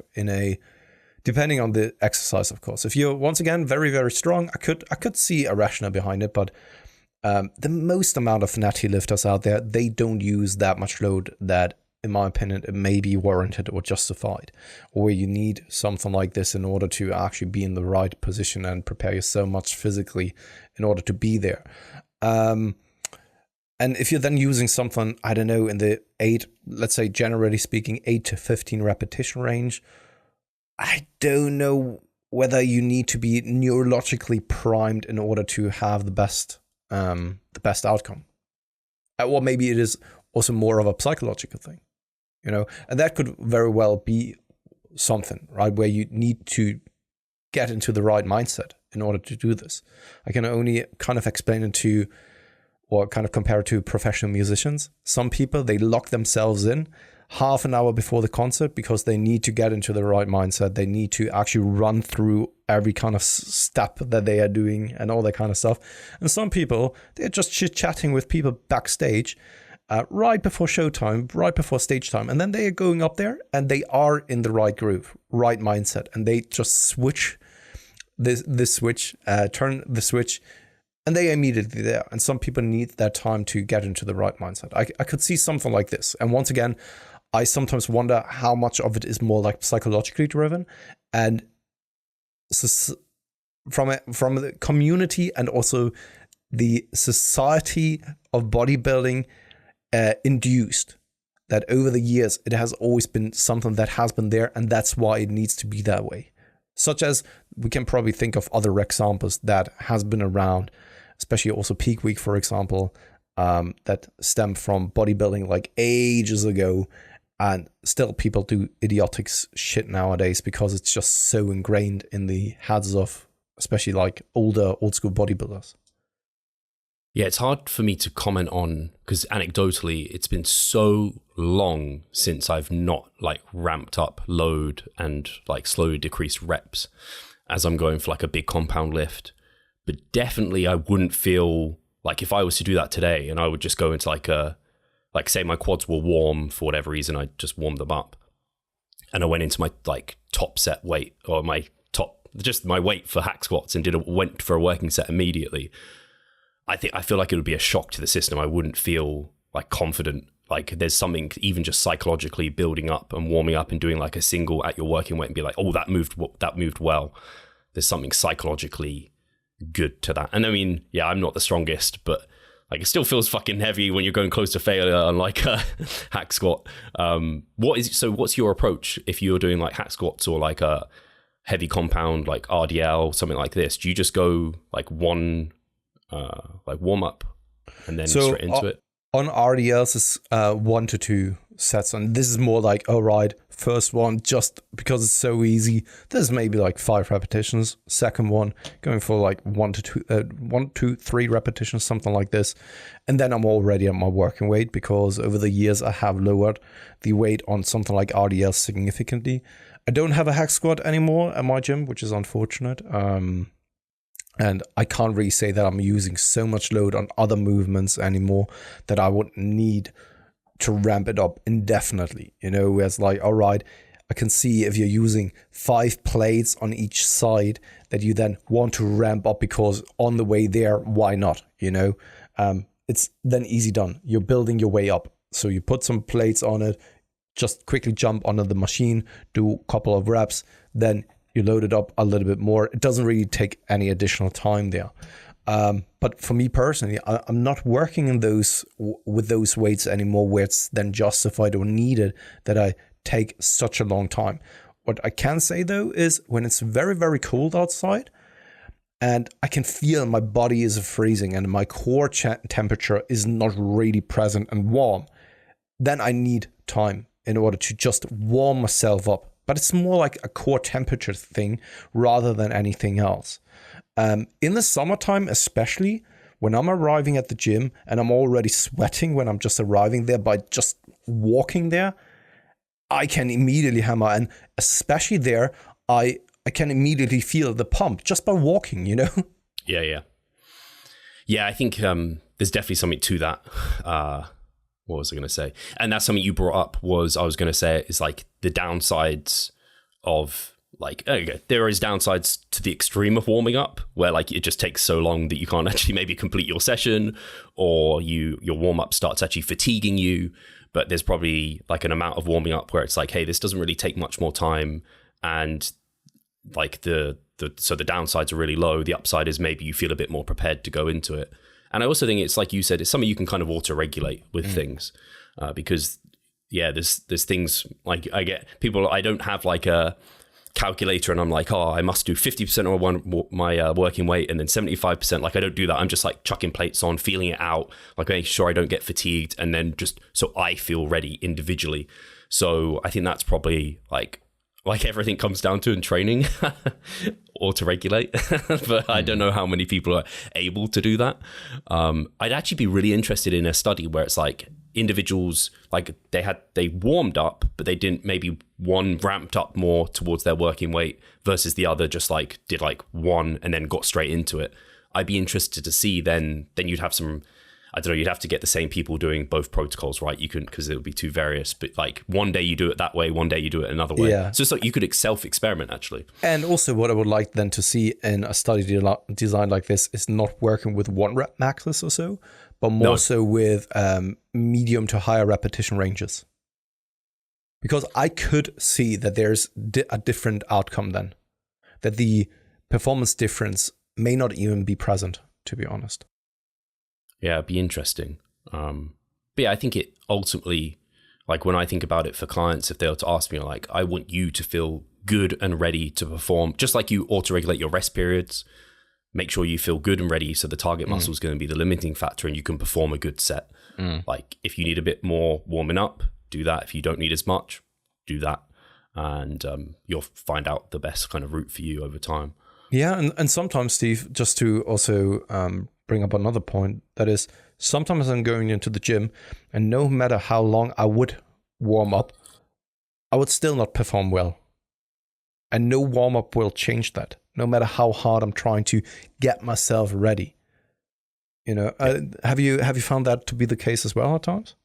depending on the exercise, of course. If you're once again very, very strong, I could see a rationale behind it, but the most amount of natty lifters out there, they don't use that much load that, in my opinion, it may be warranted or justified, or you need something like this in order to actually be in the right position and prepare you so much physically in order to be there. And if you're then using something, I don't know, in the 8, let's say generally speaking, 8 to 15 repetition range, I don't know whether you need to be neurologically primed in order to have the best outcome. Or maybe it is also more of a psychological thing, you know, and that could very well be something, right, where you need to get into the right mindset in order to do this. I can only kind of explain it to, or kind of compare it to professional musicians. Some people, they lock themselves in half an hour before the concert because they need to get into the right mindset. They need to actually run through every kind of step that they are doing and all that kind of stuff. And some people, they're just chit-chatting with people backstage right before showtime, right before stage time. And then they are going up there and they are in the right groove, right mindset. And they just switch this switch, turn the switch, and they are immediately there. And some people need that time to get into the right mindset. I could see something like this. And once again, I sometimes wonder how much of it is more like psychologically driven and from the community and also the society of bodybuilding induced, that over the years it has always been something that has been there, and that's why it needs to be that way. Such as we can probably think of other examples that has been around, especially also Peak Week, for example, that stem from bodybuilding like ages ago. And still people do idiotic shit nowadays because it's just so ingrained in the heads of especially like old school bodybuilders. Yeah, it's hard for me to comment on because anecdotally, it's been so long since I've not like ramped up load and like slowly decreased reps as I'm going for like a big compound lift. But definitely I wouldn't feel like if I was to do that today and I would just go into like say my quads were warm for whatever reason, I just warmed them up and I went into my like top set weight or my weight for hack squats and went for a working set immediately. I feel like it would be a shock to the system. I wouldn't feel like confident. Like there's something even just psychologically building up and warming up and doing like a single at your working weight and be like, oh, that moved well. There's something psychologically good to that. And I mean, yeah, I'm not the strongest, but like it still feels fucking heavy when you're going close to failure on like a hack squat. What's your approach if you're doing like hack squats or like a heavy compound like RDL, something like this? Do you just go like one like warm up and then straight into it? On RDLs is 1 to 2 sets, and this is more like, all right, first one just because it's so easy, there's maybe like 5 repetitions. Second one going for like 1 to 3 repetitions, something like this, and then I'm already at my working weight because over the years I have lowered the weight on something like RDL significantly. I don't have a hack squat anymore at my gym, which is unfortunate. And I can't really say that I'm using so much load on other movements anymore that I would need to ramp it up indefinitely. You know, where it's like, all right, I can see if you're using 5 plates on each side that you then want to ramp up because on the way there, why not? You know, it's then easy done. You're building your way up. So you put some plates on it, just quickly jump onto the machine, do a couple of reps, then you load it up a little bit more. It doesn't really take any additional time there. But for me personally, I'm not working in with those weights anymore where it's then justified or needed that I take such a long time. What I can say though is when it's very, very cold outside and I can feel my body is freezing and my core temperature is not really present and warm, then I need time in order to just warm myself up. But it's more like a core temperature thing rather than anything else. In the summertime, especially when I'm arriving at the gym and I'm already sweating when I'm just arriving there by just walking there, I can immediately hammer. And especially there, I can immediately feel the pump just by walking, you know? Yeah. I think there's definitely something to that. What was I going to say? And that's something you brought up I was going to say is like the downsides of like, okay, there is downsides to the extreme of warming up where like it just takes so long that you can't actually maybe complete your session, or your warm up starts actually fatiguing you. But there's probably like an amount of warming up where it's like, hey, this doesn't really take much more time. And like so the downsides are really low. The upside is maybe you feel a bit more prepared to go into it. And I also think it's like you said, it's something you can kind of auto-regulate with things because, yeah, there's things like I don't have like a calculator and I'm like, oh, I must do 50% of my working weight and then 75%. Like I don't do that. I'm just like chucking plates on, feeling it out, like making sure I don't get fatigued, and then just so I feel ready individually. So I think that's probably like everything comes down to in training, auto-regulate. But I don't know how many people are able to do that. I'd actually be really interested in a study where it's like individuals, like they warmed up, but they didn't, maybe one ramped up more towards their working weight versus the other just like did like one and then got straight into it. I'd be interested to see then you'd have some, I don't know, you'd have to get the same people doing both protocols, right? You couldn't, because it would be too various. But like one day you do it that way, one day you do it another way. Yeah. So it's like you could self-experiment actually. And also what I would like then to see in a study designed like this is not working with 1 rep maxes or so, but more so with medium to higher repetition ranges. Because I could see that there's a different outcome then, that the performance difference may not even be present, to be honest. Yeah, it'd be interesting. But yeah, I think it ultimately, like when I think about it for clients, if they were to ask me, like, I want you to feel good and ready to perform, just like you auto-regulate your rest periods, make sure you feel good and ready. So the target muscle is going to be the limiting factor and you can perform a good set. Like if you need a bit more warming up, do that. If you don't need as much, do that. And you'll find out the best kind of route for you over time. Yeah. And sometimes, Steve, just to also bring up another point, that is sometimes I'm going into the gym and no matter how long I would warm up, I would still not perform well. And no warm up will change that, no matter how hard I'm trying to get myself ready. You know, have you found that to be the case as well at times?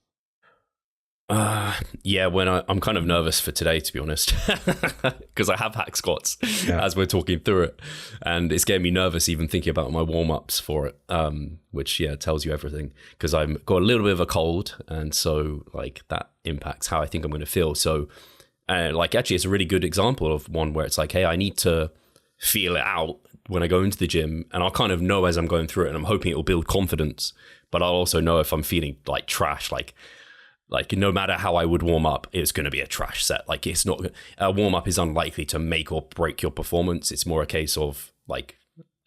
Yeah, when I'm kind of nervous for today, to be honest, because I have hack squats as we're talking through it, and it's getting me nervous even thinking about my warm-ups for it, which tells you everything, because I've got a little bit of a cold, and so like that impacts how I think I'm going to feel. So like actually it's a really good example of one where it's like, hey, I need to feel it out when I go into the gym, and I'll kind of know as I'm going through it, and I'm hoping it will build confidence, but I'll also know if I'm feeling like trash, like no matter how I would warm up, it's going to be a trash set. Like it's not, a warm up is unlikely to make or break your performance. It's more a case of like,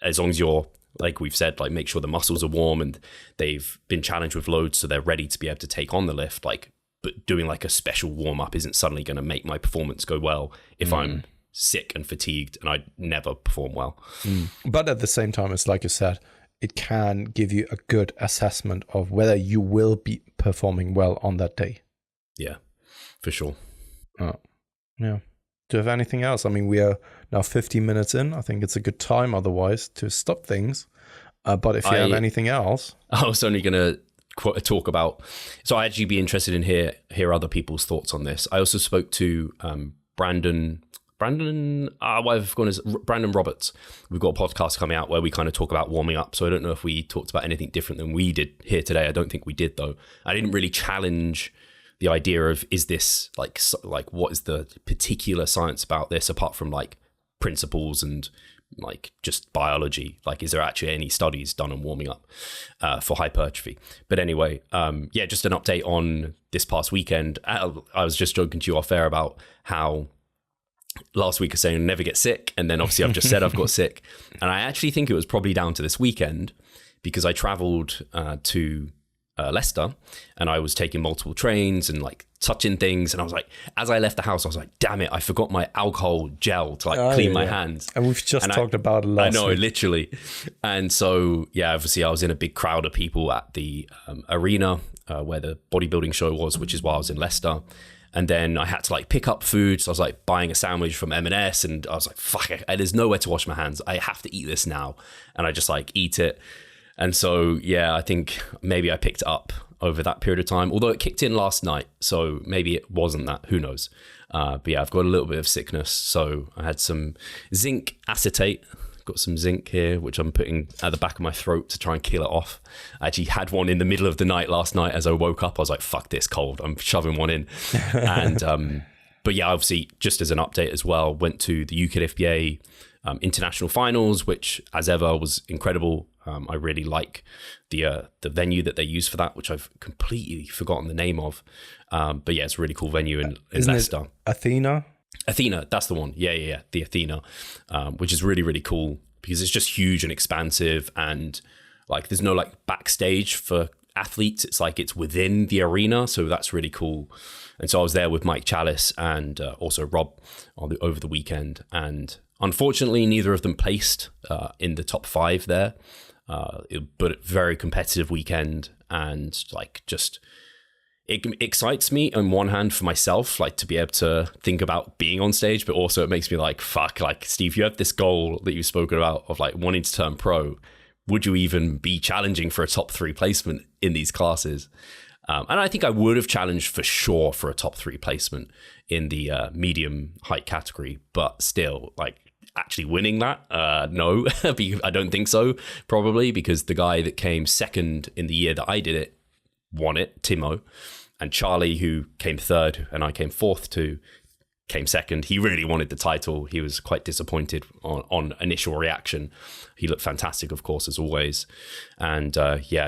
as long as you're, like we've said, like make sure the muscles are warm and they've been challenged with loads so they're ready to be able to take on the lift. Like, but doing like a special warm up isn't suddenly going to make my performance go well if I'm sick and fatigued and I never perform well. But at the same time, it's like you said, it can give you a good assessment of whether you will be performing well on that day. Yeah, for sure. Yeah. Do you have anything else? I mean, we are now 15 minutes in. I think it's a good time otherwise to stop things. But if you have anything else. I was only going to talk about, so I'd actually be interested in hear other people's thoughts on this. I also spoke to Brandon Roberts. We've got a podcast coming out where we kind of talk about warming up. So I don't know if we talked about anything different than we did here today. I don't think we did though. I didn't really challenge the idea of, is this like what is the particular science about this apart from like principles and like just biology? Like, is there actually any studies done on warming up for hypertrophy? But anyway, just an update on this past weekend. I was just joking to you off air about how last week I was saying never get sick, and then obviously I've just said I've got sick, and I actually think it was probably down to this weekend because I traveled to Leicester, and I was taking multiple trains and like touching things, and I was like, as I left the house, I was like, damn it, I forgot my alcohol gel to like clean my hands. And we've just talked about it last week. I know, week. Literally. And so, obviously I was in a big crowd of people at the arena where the bodybuilding show was, which is why I was in Leicester. And then I had to like pick up food. So I was like buying a sandwich from M&S, and I was like, fuck, there's nowhere to wash my hands. I have to eat this now. And I just like eat it. And so, I think maybe I picked it up over that period of time, although it kicked in last night. So maybe it wasn't that, who knows? But I've got a little bit of sickness. So I had some zinc acetate, got some zinc here, which I'm putting at the back of my throat to try and kill it off. I actually had one in the middle of the night last night as I woke up. I was like, fuck this cold. I'm shoving one in. And, but obviously just as an update as well, went to the UKFBA international finals, which as ever was incredible. I really like the venue that they use for that, which I've completely forgotten the name of. But it's a really cool venue in Leicester. Athena, that's the one. The Athena, which is really, really cool because it's just huge and expansive, and like there's no like backstage for athletes. It's like it's within the arena, so that's really cool. And so I was there with Mike Chalice and also Rob over the weekend, and unfortunately neither of them placed in the top 5 there. But very competitive weekend, and like just it excites me on one hand for myself, like to be able to think about being on stage, but also it makes me like, fuck, like Steve, you have this goal that you've spoken about of like wanting to turn pro. Would you even be challenging for a top 3 placement in these classes? And I think I would have challenged for sure for a top 3 placement in the medium height category, but still like actually winning that, no, I don't think so, probably because the guy that came second in the year that I did it won it, Timo, and Charlie, who came third and I came fourth too, came second. He really wanted the title. He was quite disappointed on initial reaction. He looked fantastic, of course, as always. And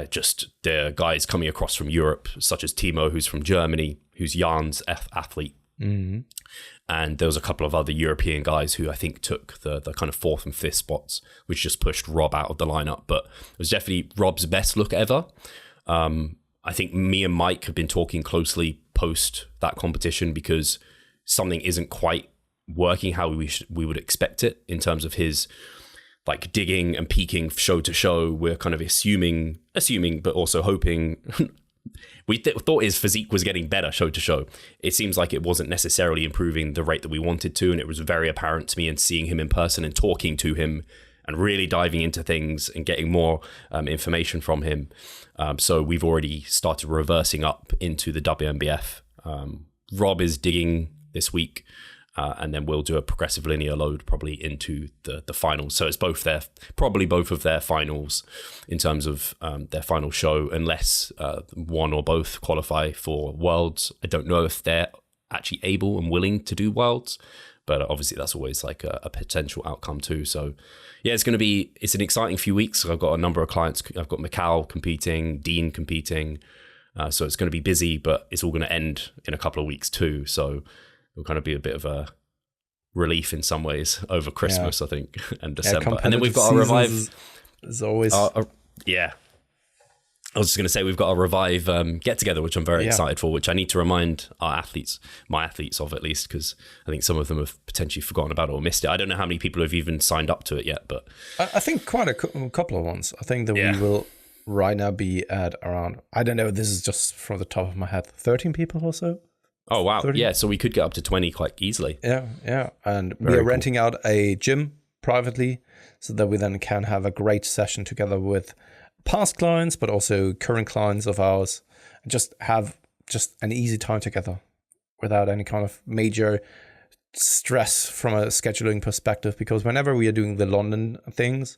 just the guys coming across from Europe, such as Timo, who's from Germany, who's Jan's athlete. Mm-hmm. And there was a couple of other European guys who I think took the kind of 4th and 5th spots, which just pushed Rob out of the lineup. But it was definitely Rob's best look ever. I think me and Mike have been talking closely post that competition because something isn't quite working how we would expect it in terms of his like digging and peaking show to show. We're kind of assuming, but also hoping. We thought his physique was getting better show to show. It seems like it wasn't necessarily improving the rate that we wanted to, and it was very apparent to me in seeing him in person and talking to him and really diving into things and getting more information from him. So we've already started reversing up into the WMBF. Rob is digging this week, and then we'll do a progressive linear load probably into the finals. So it's probably both of their finals in terms of their final show, unless one or both qualify for Worlds. I don't know if they're actually able and willing to do Worlds, but obviously that's always like a potential outcome too. So it's an exciting few weeks. I've got a number of clients. I've got Mikal competing, Dean competing. So it's going to be busy, but it's all going to end in a couple of weeks too. So it'll kind of be a bit of a relief in some ways over Christmas, I think, and December. And then we've got our Revive. As always. I was just going to say we've got a Revive get together, which I'm very excited for, which I need to remind my athletes of at least, because I think some of them have potentially forgotten about it or missed it. I don't know how many people have even signed up to it yet, but I think quite a couple of ones. I think that we will right now be at around, I don't know, this is just from the top of my head, 13 people or so. Oh, wow. 30? Yeah, so we could get up to 20 quite easily. Yeah. And we are renting out a gym privately so that we then can have a great session together with past clients, but also current clients of ours, and just have just an easy time together without any kind of major stress from a scheduling perspective. Because whenever we are doing the London things,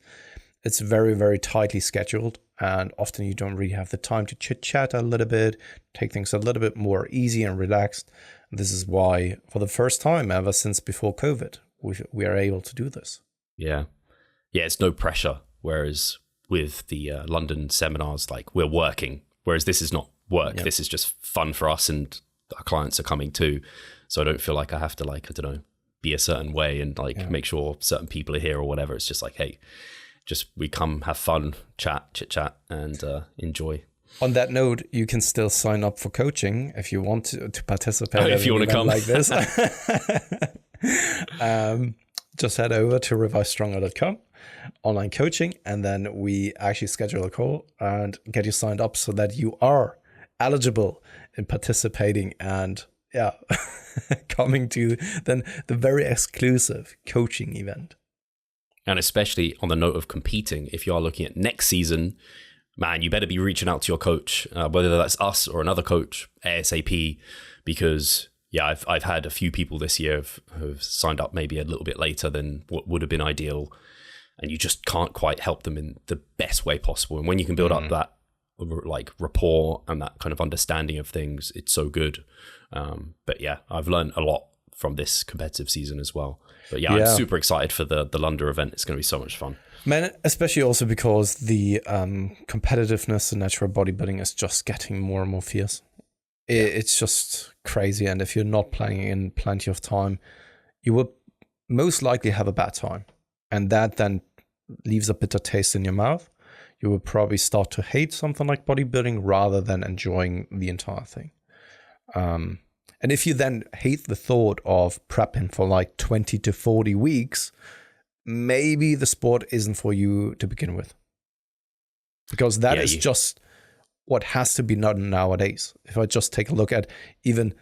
it's very, very tightly scheduled. and often you don't really have the time to chit chat a little bit, take things a little bit more easy and relaxed. This is why, for the first time ever since before COVID, we are able to do this. Yeah, it's no pressure. Whereas with the London seminars, like, we're working. Whereas this is not work. This is just fun for us, and our clients are coming too. So I don't feel like I have to, like, I don't know, be a certain way and like make sure certain people are here or whatever. It's just like, hey, just we come have fun, chit chat, and enjoy. On that note, you can still sign up for coaching if you want to participate. If you want to come like this, just head over to revisestronger.com, online coaching, and then we actually schedule a call and get you signed up so that you are eligible in participating and coming to then the very exclusive coaching event. And especially on the note of competing, if you are looking at next season, man, you better be reaching out to your coach, whether that's us or another coach, ASAP, because I've had a few people this year who've signed up maybe a little bit later than what would have been ideal, and you just can't quite help them in the best way possible. And when you can build up that like rapport and that kind of understanding of things, it's so good. But yeah, I've learned a lot from this competitive season as well. But yeah, I'm super excited for the London event. It's going to be so much fun. Man, especially also because the competitiveness in natural bodybuilding is just getting more and more fierce. It's just crazy. And if you're not planning in plenty of time, you will most likely have a bad time. And that then leaves a bitter taste in your mouth. You will probably start to hate something like bodybuilding rather than enjoying the entire thing. And if you then hate the thought of prepping for like 20 to 40 weeks, maybe the sport isn't for you to begin with. Because that is just what has to be done nowadays. If I just take a look at even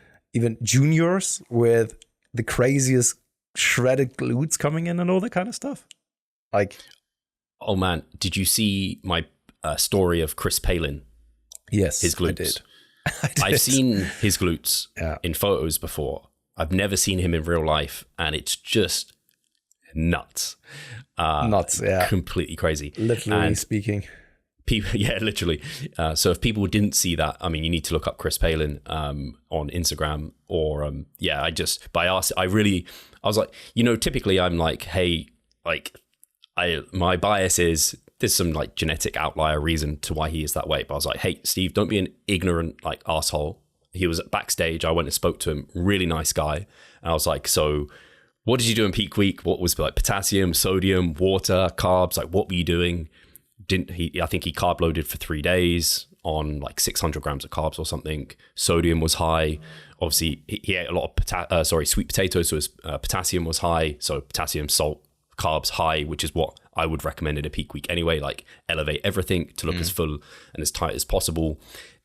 juniors with the craziest shredded glutes coming in and all that kind of stuff. Like, oh man, did you see my story of Chris Palin? Yes, his glutes. I did. I've seen his glutes in photos before. I've never seen him in real life, and it's just nuts. Nuts, yeah. Completely crazy. Literally speaking. People, literally. So if people didn't see that, I mean, you need to look up Chris Palin on Instagram or, I was like, typically I'm like, hey, like, my bias is there's some like genetic outlier reason to why he is that way. But I was like, hey, Steve, don't be an ignorant like asshole. He was backstage. I went and spoke to him. Really nice guy. And I was like, so what did you do in peak week? What was like potassium, sodium, water, carbs? Like, what were you doing? I think he carb loaded for 3 days on like 600 grams of carbs or something. Sodium was high. Obviously, he ate a lot of sweet potatoes, so his potassium was high. So potassium, salt, carbs high, which is what I would recommend in a peak week anyway. Like, elevate everything to look as full and as tight as possible.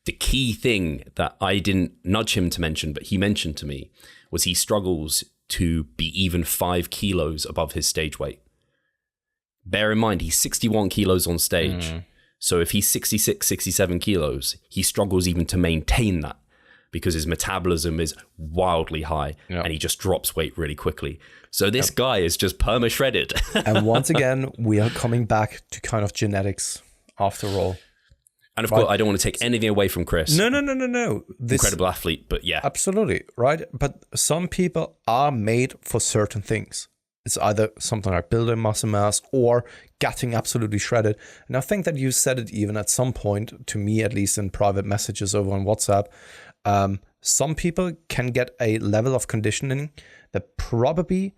The key thing that I didn't nudge him to mention, but he mentioned to me, was he struggles to be even 5 kilos above his stage weight. Bear in mind, he's 61 kilos on stage. So if he's 66, 67 kilos, he struggles even to maintain that because his metabolism is wildly high and he just drops weight really quickly. So this guy is just perma-shredded. And once again, we are coming back to kind of genetics after all. And of course, I don't want to take anything away from Chris. No. Incredible athlete, but yeah. Absolutely, right? But some people are made for certain things. It's either something like building muscle mass or getting absolutely shredded. And I think that you said it even at some point, to me at least in private messages over on WhatsApp, some people can get a level of conditioning that probably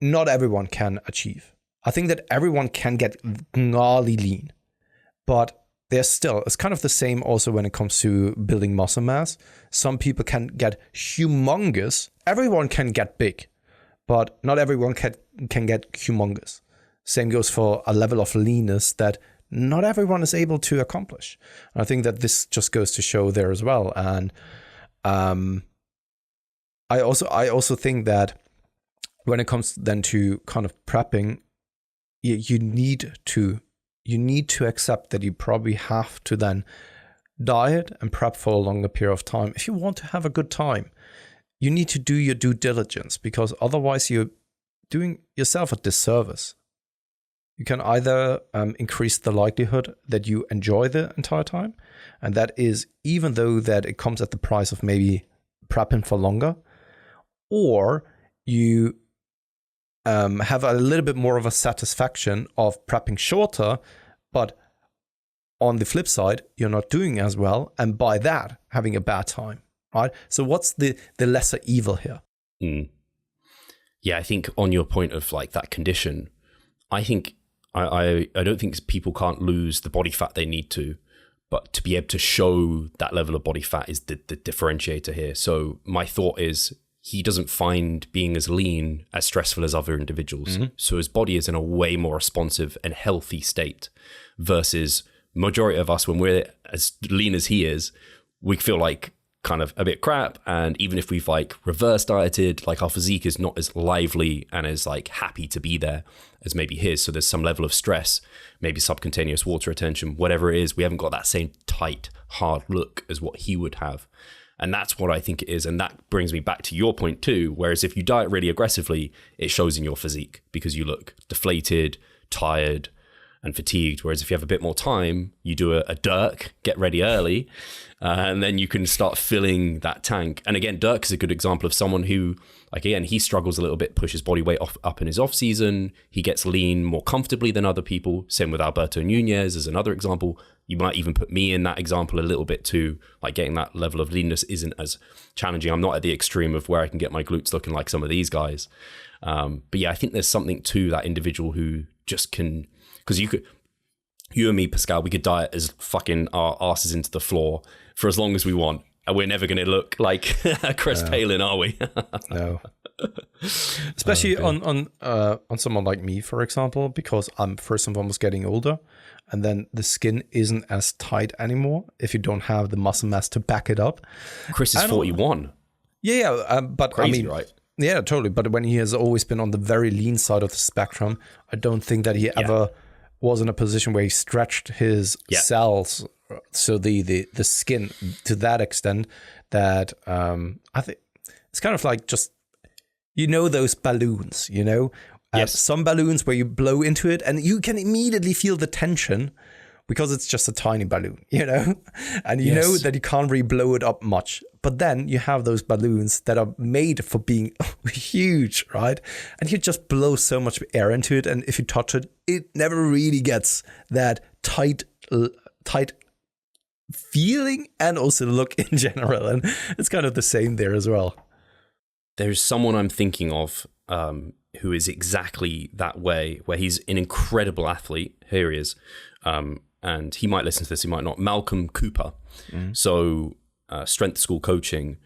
not everyone can achieve. I think that everyone can get gnarly lean, but there's still, it's kind of the same also when it comes to building muscle mass. Some people can get humongous. Everyone can get big, but not everyone can get humongous. Same goes for a level of leanness that not everyone is able to accomplish. And I think that this just goes to show there as well. And I also think that when it comes then to kind of prepping, you need to accept that you probably have to then diet and prep for a longer period of time. If you want to have a good time, you need to do your due diligence, because otherwise you're doing yourself a disservice. You can either increase the likelihood that you enjoy the entire time, and that is even though that it comes at the price of maybe prepping for longer, or you have a little bit more of a satisfaction of prepping shorter, but on the flip side, you're not doing as well, and by that, having a bad time, right? So what's the lesser evil here? Yeah, I think on your point of like that condition, I think I don't think people can't lose the body fat they need to, but to be able to show that level of body fat is the differentiator here. So my thought is he doesn't find being as lean as stressful as other individuals. So his body is in a way more responsive and healthy state versus majority of us, when we're as lean as he is, we feel like kind of a bit crap. And even if we've like reverse dieted, like our physique is not as lively and as like happy to be there as maybe his. So there's some level of stress, maybe subcutaneous water retention, whatever it is. We haven't got that same tight, hard look as what he would have. And that's what I think it is. And that brings me back to your point too. Whereas if you diet really aggressively, it shows in your physique because you look deflated, tired, and fatigued. Whereas if you have a bit more time, you do a Dirk, get ready early, and then you can start filling that tank. And again, Dirk is a good example of someone who, like, again, he struggles a little bit, pushes body weight up in his off season. He gets lean more comfortably than other people. Same with Alberto Nunez as another example. You might even put me in that example a little bit too. Like getting that level of leanness isn't as challenging. I'm not at the extreme of where I can get my glutes looking like some of these guys. But yeah, I think there's something to that individual who just can, because you and me, Pascal, we could diet as fucking our asses into the floor for as long as we want. And we're never going to look like Chris Palin, are we? No. Especially on someone like me, for example, because I'm first and foremost getting older, and then the skin isn't as tight anymore if you don't have the muscle mass to back it up. Chris is 41. Yeah, but Crazy, I mean, right? Yeah, totally. But when he has always been on the very lean side of the spectrum, I don't think that he ever was in a position where he stretched his cells, so the skin to that extent that I think it's kind of like just, those balloons, some balloons where you blow into it and you can immediately feel the tension because it's just a tiny balloon, and you know that you can't really blow it up much. But then you have those balloons that are made for being huge, right? And you just blow so much air into it. And if you touch it, it never really gets that tight feeling and also look in general. And it's kind of the same there as well. There's someone I'm thinking of who is exactly that way, where he's an incredible athlete. Here he is. And he might listen to this, he might not. Malcolm Cooper. So strength school coaching.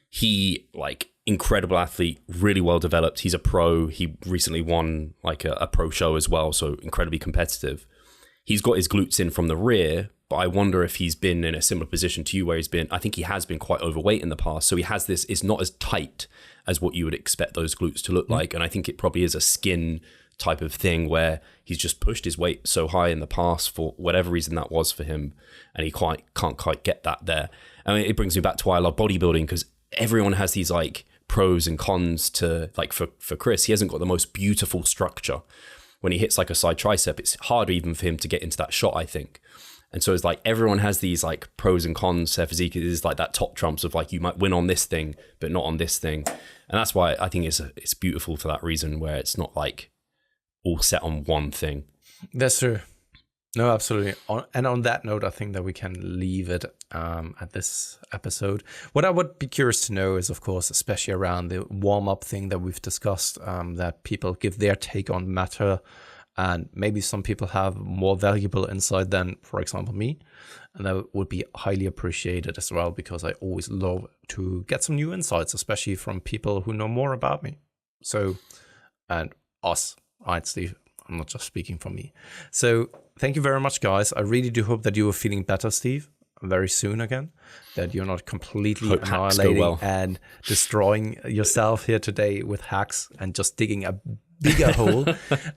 He, like, incredible athlete, really well developed. He's a pro. He recently won like a pro show as well. So incredibly competitive. He's got his glutes in from the rear, but I wonder if he's been in a similar position to you where I think he has been quite overweight in the past. So he has this, it's not as tight as what you would expect those glutes to look like. And I think it probably is a skin type of thing where he's just pushed his weight so high in the past for whatever reason that was for him. And he can't quite get that there. I mean, it brings me back to why I love bodybuilding, because everyone has these like pros and cons to, like for Chris, he hasn't got the most beautiful structure. When he hits like a side tricep, it's hard even for him to get into that shot, I think. And so it's like everyone has these like pros and cons. Their physique is like that top trumps of like you might win on this thing, but not on this thing. And that's why I think it's beautiful for that reason, where it's not like all set on one thing. That's true. No, absolutely. And on that note, I think that we can leave it at this episode. What I would be curious to know is, of course, especially around the warm-up thing that we've discussed, that people give their take on matter. And maybe some people have more valuable insight than, for example, me. And that would be highly appreciated as well, because I always love to get some new insights, especially from people who know more about me. So, and us, right, Steve? I'm not just speaking for me. So thank you very much, guys. I really do hope that you are feeling better, Steve, very soon again, that you're not completely annihilating and destroying yourself here today with hacks and just digging a bigger hole.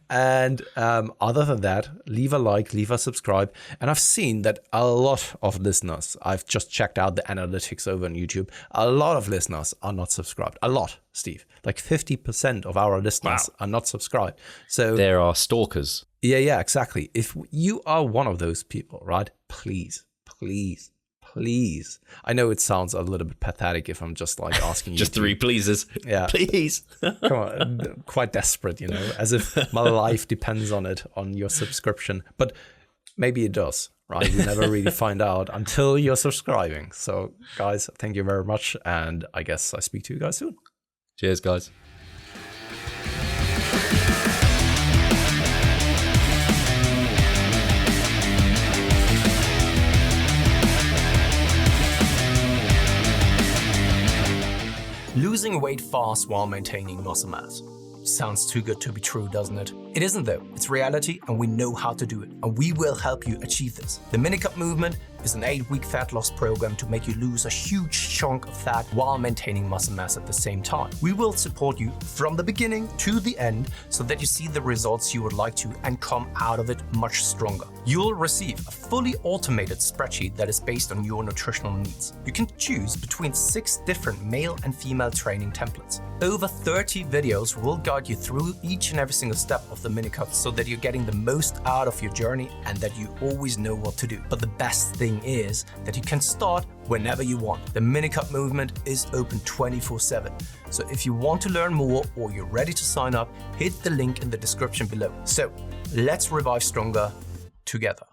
And other than that, leave a like, leave a subscribe. And I've seen that a lot of listeners, I've just checked out the analytics over on YouTube, a lot of listeners are not subscribed. A lot, Steve. Like 50% of our listeners are not subscribed. So there are stalkers. Yeah, exactly. If you are one of those people, right, please. I know it sounds a little bit pathetic if I'm just like asking you. Just 3 pleases. Yeah. Please. Come on. Quite desperate, as if my life depends on it, on your subscription. But maybe it does, right? We never really find out until you're subscribing. So, guys, thank you very much. And I guess I speak to you guys soon. Cheers, guys. Losing weight fast while maintaining muscle mass. Sounds too good to be true, doesn't it? It isn't though. It's reality and we know how to do it. And we will help you achieve this. The Minicut Movement is an 8-week fat loss program to make you lose a huge chunk of fat while maintaining muscle mass at the same time. We will support you from the beginning to the end so that you see the results you would like to and come out of it much stronger. You'll receive a fully automated spreadsheet that is based on your nutritional needs. You can choose between 6 different male and female training templates. Over 30 videos will guide you through each and every single step of the Minicut so that you're getting the most out of your journey and that you always know what to do. But the best thing is that you can start whenever you want. The Minicut Movement is open 24/7. So if you want to learn more or you're ready to sign up, hit the link in the description below. So let's revive stronger together.